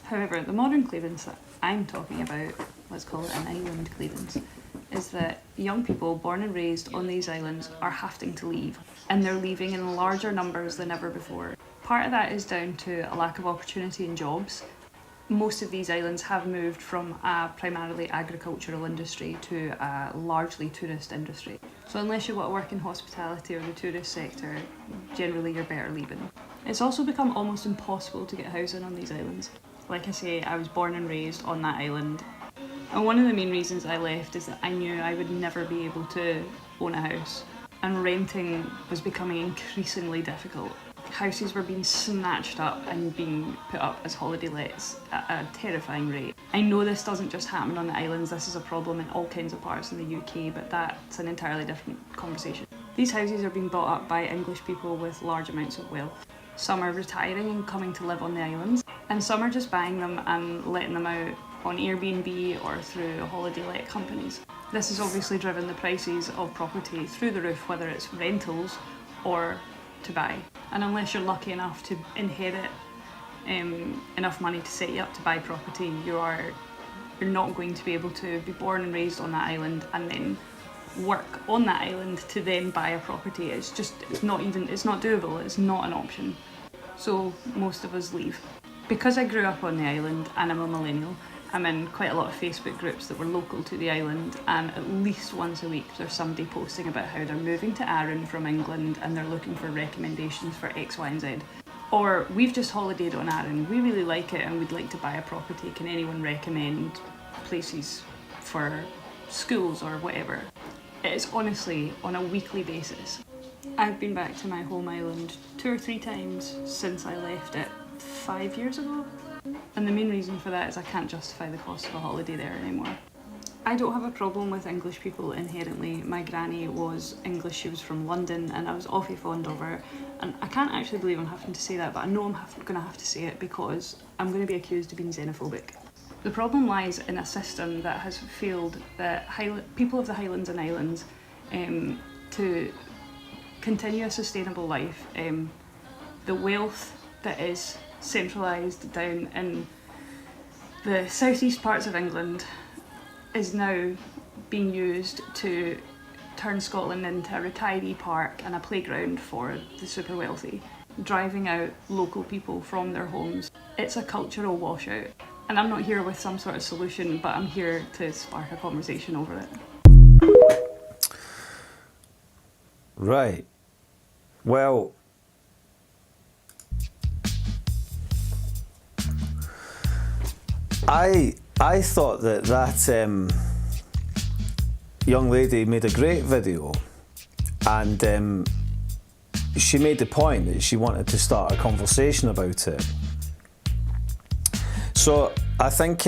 However, the modern clearance that I'm talking about, let's call it an island clearance, is that young people born and raised on these islands are having to leave, and they're leaving in larger numbers than ever before. Part of that is down to a lack of opportunity in jobs. Most of these islands have moved from a primarily agricultural industry to a largely tourist industry. So unless you want to work in hospitality or the tourist sector, generally you're better leaving. It's also become almost impossible to get housing on these islands. Like I say, I was born and raised on that island. And one of the main reasons I left is that I knew I would never be able to own a house. And renting was becoming increasingly difficult. Houses were being snatched up and being put up as holiday lets at a terrifying rate. I know this doesn't just happen on the islands, this is a problem in all kinds of parts of the UK, but that's an entirely different conversation. These houses are being bought up by English people with large amounts of wealth. Some are retiring and coming to live on the islands, and some are just buying them and letting them out on Airbnb or through holiday let companies. This has obviously driven the prices of property through the roof, whether it's rentals or to buy. And unless you're lucky enough to inherit enough money to set you up to buy property, you're not going to be able to be born and raised on that island and then work on that island to then buy a property. It's not doable, it's not an option. So most of us leave. Because I grew up on the island and I'm a millennial, I'm in quite a lot of Facebook groups that were local to the island, and at least once a week there's somebody posting about how they're moving to Arran from England and they're looking for recommendations for X, Y and Z. Or we've just holidayed on Arran, we really like it and we'd like to buy a property, can anyone recommend places for schools or whatever? It is honestly on a weekly basis. I've been back to my home island 2 or 3 times since I left it 5 years ago. And the main reason for that is I can't justify the cost of a holiday there anymore. I don't have a problem with English people inherently. My granny was English, she was from London, and I was awfully fond of her. And I can't actually believe I'm having to say that, but I know I'm going to have to say it because I'm going to be accused of being xenophobic. The problem lies in a system that has failed the people of the Highlands and Islands to continue a sustainable life. The wealth that is centralised down in the southeast parts of England is now being used to turn Scotland into a retiree park and a playground for the super wealthy, driving out local people from their homes. It's a cultural washout, and I'm not here with some sort of solution, but I'm here to spark a conversation over it. Right. Well, I thought that young lady made a great video, and she made the point that she wanted to start a conversation about it. So I think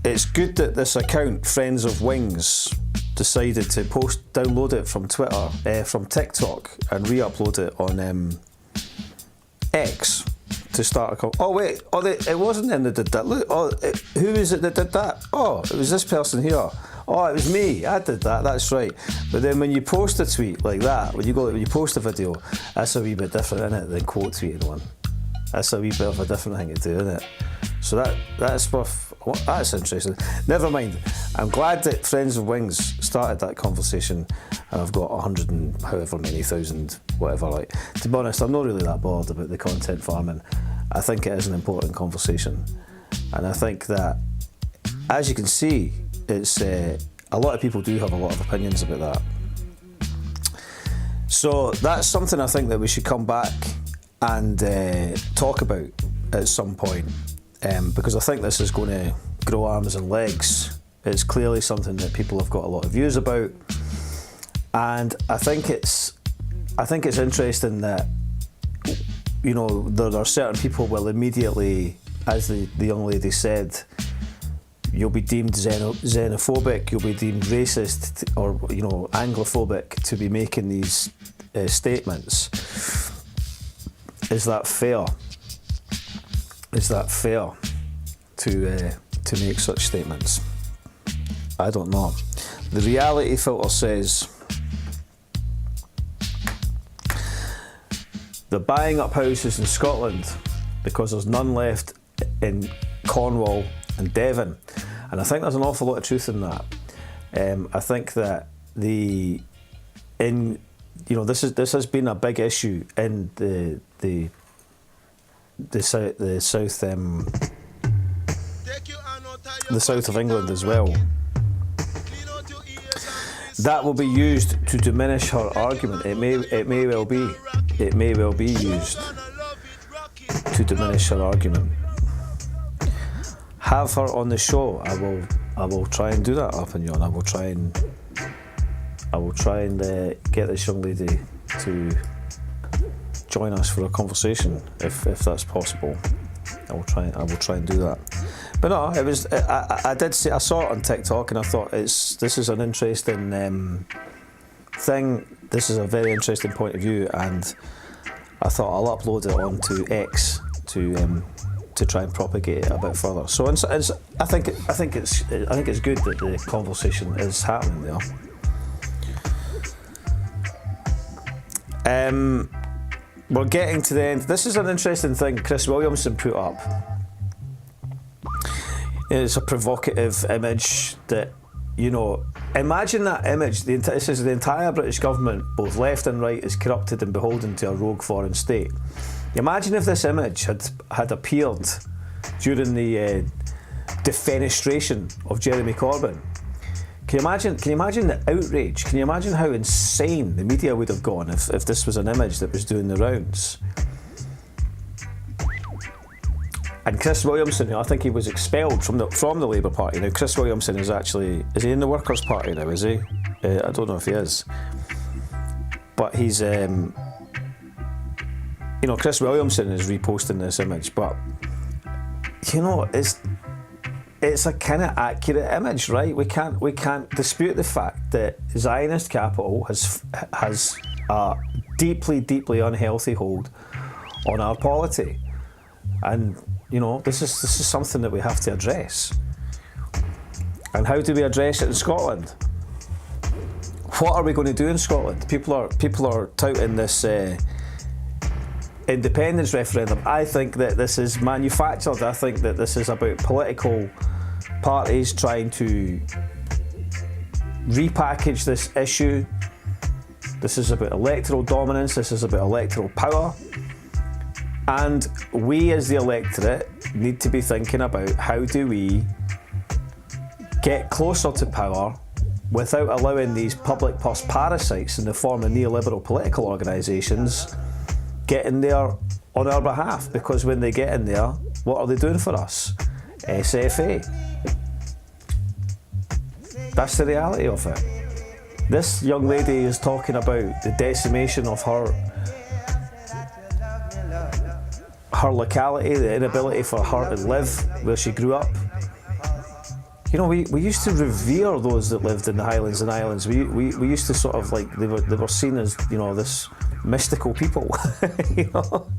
it's good that this account, Friends of Wings, decided to download it from from TikTok, and re-upload it on X. To start it wasn't them that did that. Look, who is it that did that? Oh, it was this person here. Oh, it was me. I did that. That's right. But then when you post a tweet like that, when you post a video, that's a wee bit different, isn't it, than quote tweeting one. That's a wee bit of a different thing to do, isn't it? So that's interesting. Never mind. I'm glad that Friends of Wings started that conversation, and I've got 100 and however many thousand, whatever. Like, to be honest, I'm not really that bothered about the content farming. I think it is an important conversation, and I think that, as you can see, it's a lot of people do have a lot of opinions about that. So that's something I think that we should come back and talk about at some point, because I think this is going to grow arms and legs. It's clearly something that people have got a lot of views about, and I think it's interesting that, you know, there are certain people will immediately, as the young lady said, you'll be deemed xenophobic, you'll be deemed racist, or, you know, Anglophobic to be making these statements. Is that fair? Is that fair to make such statements? I don't know. The reality filter says they're buying up houses in Scotland because there's none left in Cornwall and Devon, and I think there's an awful lot of truth in that. I think that this has been a big issue in the south of England as well. That will be used to diminish her argument. It may well be used to diminish her argument. Have her on the show. I will try and do that, Arpagnon. I will try and get this young lady to join us for a conversation if that's possible. I will try and do that. But no, it was. I saw it on TikTok, and I thought this is an interesting thing. This is a very interesting point of view, and I thought I'll upload it onto X to try and propagate it a bit further. So I think it's good that the conversation is happening there. We're getting to the end. This is an interesting thing Chris Williamson put up. It's a provocative image that, you know, imagine that image. It says the entire British government, both left and right, is corrupted and beholden to a rogue foreign state. Imagine if this image had appeared during the defenestration of Jeremy Corbyn. Can you imagine the outrage? Can you imagine how insane the media would have gone if this was an image that was doing the rounds? And Chris Williamson, you know, I think he was expelled from the Labour Party. Now Chris Williamson is he in the Workers' Party now, is he? I don't know if he is. But he's, you know, Chris Williamson is reposting this image, but, you know, it's a kind of accurate image, right? We can't dispute the fact that Zionist capital has a deeply, deeply unhealthy hold on our polity, and you know this is something that we have to address. And how do we address it in Scotland? What are we going to do in Scotland? People are touting this independence referendum. I think that this is manufactured. I think that this is about political parties trying to repackage this issue. This is about electoral dominance. This is about electoral power. And we as the electorate need to be thinking about how do we get closer to power without allowing these public purse parasites in the form of neoliberal political organisations get in there on our behalf, because when they get in there, what are they doing for us? SFA. That's the reality of it. This young lady is talking about the decimation of her locality, the inability for her to live where she grew up. You know, we used to revere those that lived in the Highlands and Islands. We used to sort of like, they were seen as, you know, this mystical people. You know?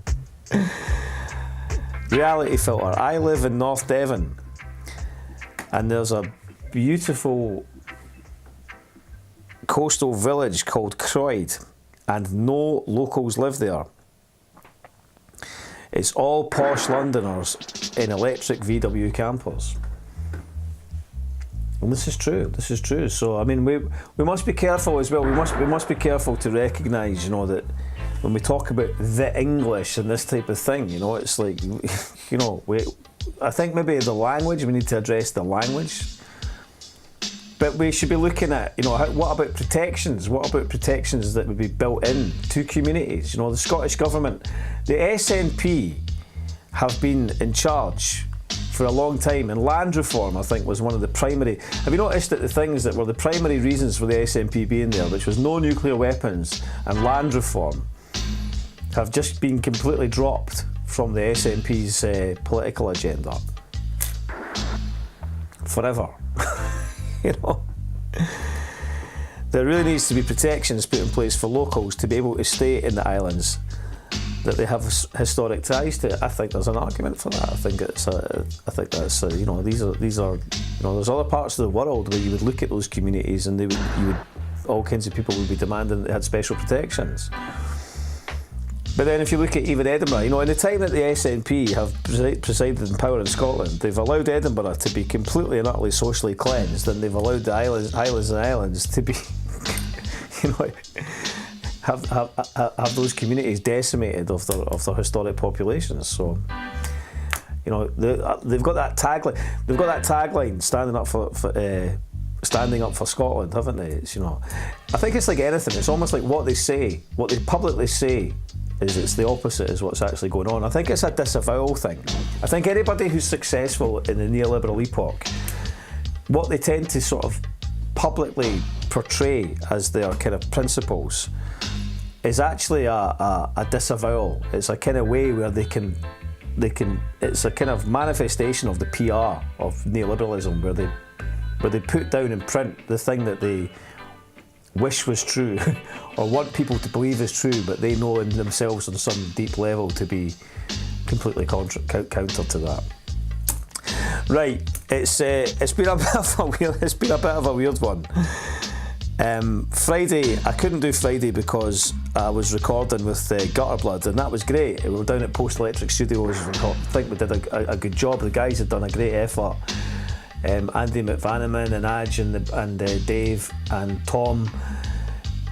Reality filter. I live in North Devon, and there's a beautiful coastal village called Croyd, and no locals live there. It's all posh Londoners in electric VW campers. And this is true. This is true. So I mean, we must be careful as well. We must be careful to recognise, you know, that when we talk about the English and this type of thing, you know, it's like, you know, I think maybe the language, we need to address the language. But we should be looking at, you know, what about protections? What about protections that would be built in to communities? You know, the Scottish Government, the SNP have been in charge for a long time, and land reform, I think, was one of the primary. Have you noticed that the things that were the primary reasons for the SNP being there, which was no nuclear weapons and land reform, have just been completely dropped from the SNP's political agenda forever? You know, there really needs to be protections put in place for locals to be able to stay in the islands that they have historic ties to. I think there's an argument for that. I think that's you know, these are you know, there's other parts of the world where you would look at those communities and all kinds of people would be demanding that they had special protections. But then if you look at even Edinburgh, you know, in the time that the SNP have presided in power in Scotland, they've allowed Edinburgh to be completely and utterly socially cleansed, and they've allowed the Highlands and Islands to be, you know, have those communities decimated of their historic populations. So, you know, they've got that tagline. They've got that tagline, standing up for Scotland, haven't they? It's, you know, I think it's like anything. It's almost like what they say, what they publicly say, is it's the opposite is what's actually going on. I think it's a disavowal thing. I think anybody who's successful in the neoliberal epoch, what they tend to sort of publicly portray as their kind of principles is actually a disavowal. It's a kind of way where they can it's a kind of manifestation of the PR of neoliberalism, where they put down in print the thing that they wish was true or want people to believe is true, but they know in themselves on some deep level to be completely counter to that. Right, it's been a bit of a weird one. Friday, I couldn't do Friday because I was recording with Gutter Blood, and that was great. We were down at Post Electric Studios. I think we did a good job. The guys had done a great effort. Andy McVanaman and Aj and Dave and Tom.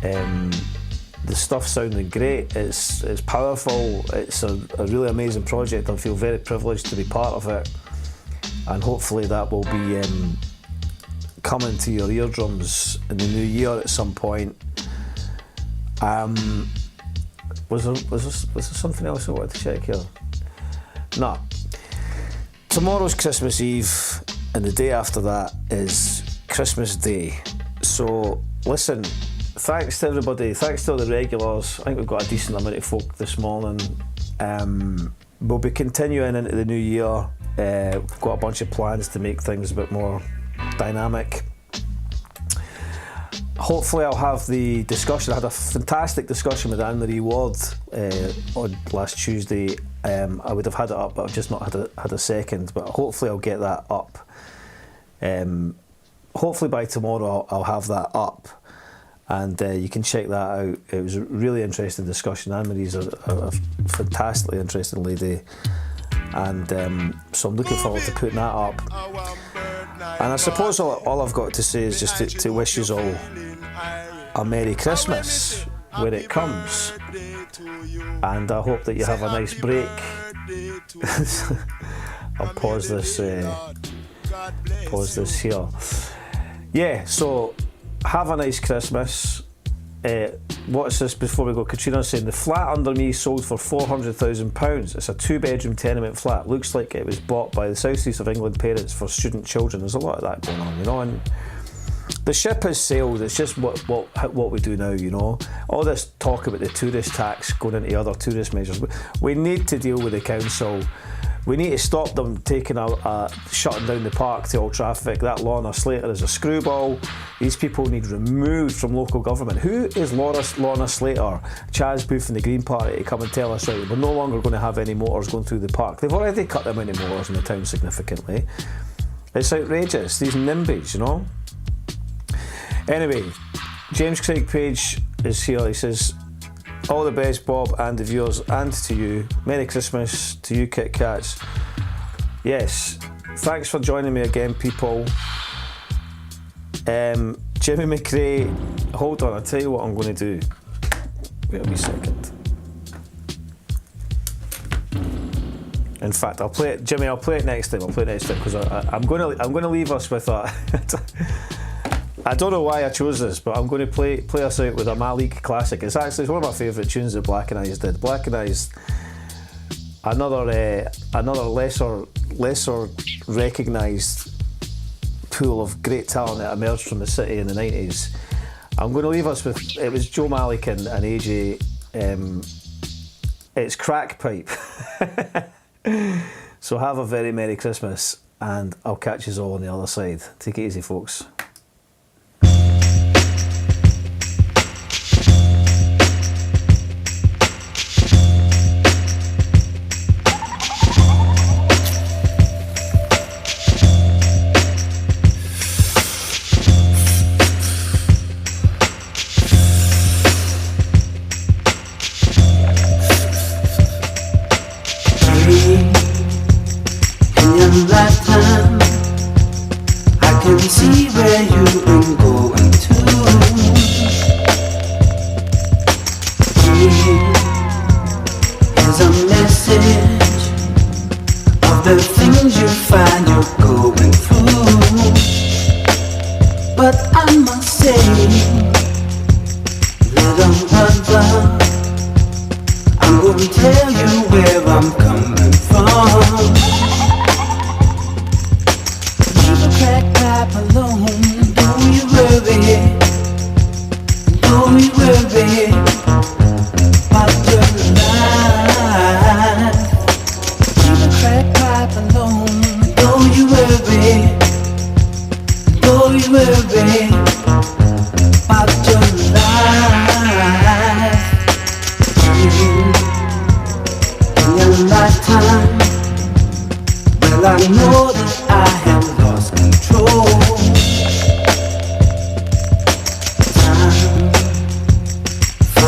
The stuff sounding great. It's powerful. It's a really amazing project. I feel very privileged to be part of it, and hopefully that will be coming to your eardrums in the new year at some point. Was there something else I wanted to check here? No. Tomorrow's Christmas Eve, and the day after that is Christmas Day. So listen, thanks to everybody, thanks to all the regulars. I think we've got a decent amount of folk this morning. We'll be continuing into the new year. We've got a bunch of plans to make things a bit more dynamic. Hopefully I'll have the discussion. I had a fantastic discussion with Anne-Marie Ward on last Tuesday. I would have had it up, but I've just not had a second. But hopefully I'll get that up. Hopefully by tomorrow I'll have that up, and you can check that out. It was a really interesting discussion. Anne-Marie's a fantastically interesting lady, and so I'm looking forward to putting that up. And I suppose all I've got to say is just to wish you all a Merry Christmas when it comes, and I hope that you have a nice break. I'll pause this here. Yeah, so have a nice Christmas. What's this before we go? Katrina's saying the flat under me sold for £400,000. It's a 2-bedroom tenement flat. Looks like it was bought by the South East of England parents for student children. There's a lot of that going on, you know. And the ship has sailed. It's just what we do now, you know. All this talk about the tourist tax going into other tourist measures. We need to deal with the council. We need to stop them taking shutting down the park to all traffic. That Lorna Slater is a screwball. These people need removed from local government. Who is Lorna Slater, Chaz Booth and the Green Party to come and tell us, right, we're no longer going to have any motors going through the park? They've already cut the amount of motors in the town significantly. It's outrageous, these NIMBYs, you know. Anyway, James Craig Page is here. He says, all the best, Bob, and the viewers, and to you. Merry Christmas to you, Kit Kats. Yes, thanks for joining me again, people. Jimmy McRae, hold on, I'll tell you what I'm going to do. Wait a wee second. In fact, I'll play it, Jimmy. I'll play it next time. Because I'm going to leave us with a. I don't know why I chose this, but I'm going to play us out with a Malik classic. It's one of my favourite tunes that Black and Eyes did. Black and Eyes, another lesser recognised pool of great talent that emerged from the city in the 90s. I'm going to leave us with, it was Joe Malik and AJ. It's Crack Pipe. So have a very Merry Christmas, and I'll catch you all on the other side. Take it easy, folks.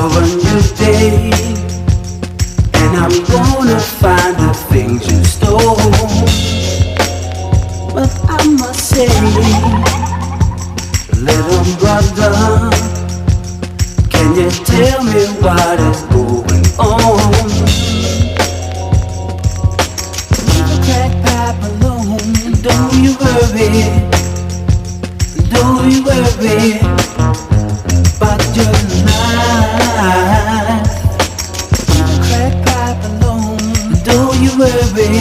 for a new day, and I'm gonna find the things you stole. But I must say, little brother, can you tell me what is going on? Leave a crack pipe alone. Don't you worry, don't you worry about your life. Leave a crack pipe alone. Don't you worry,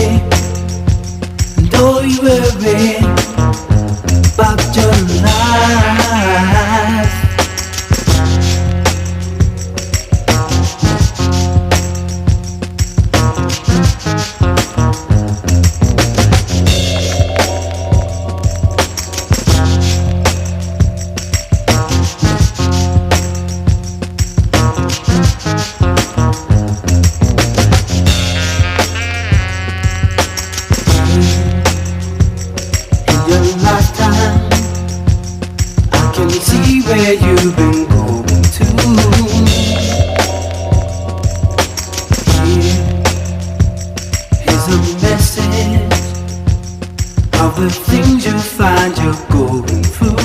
don't you worry about your life. Where you've been going to. Here's a message of the things you find you're going through.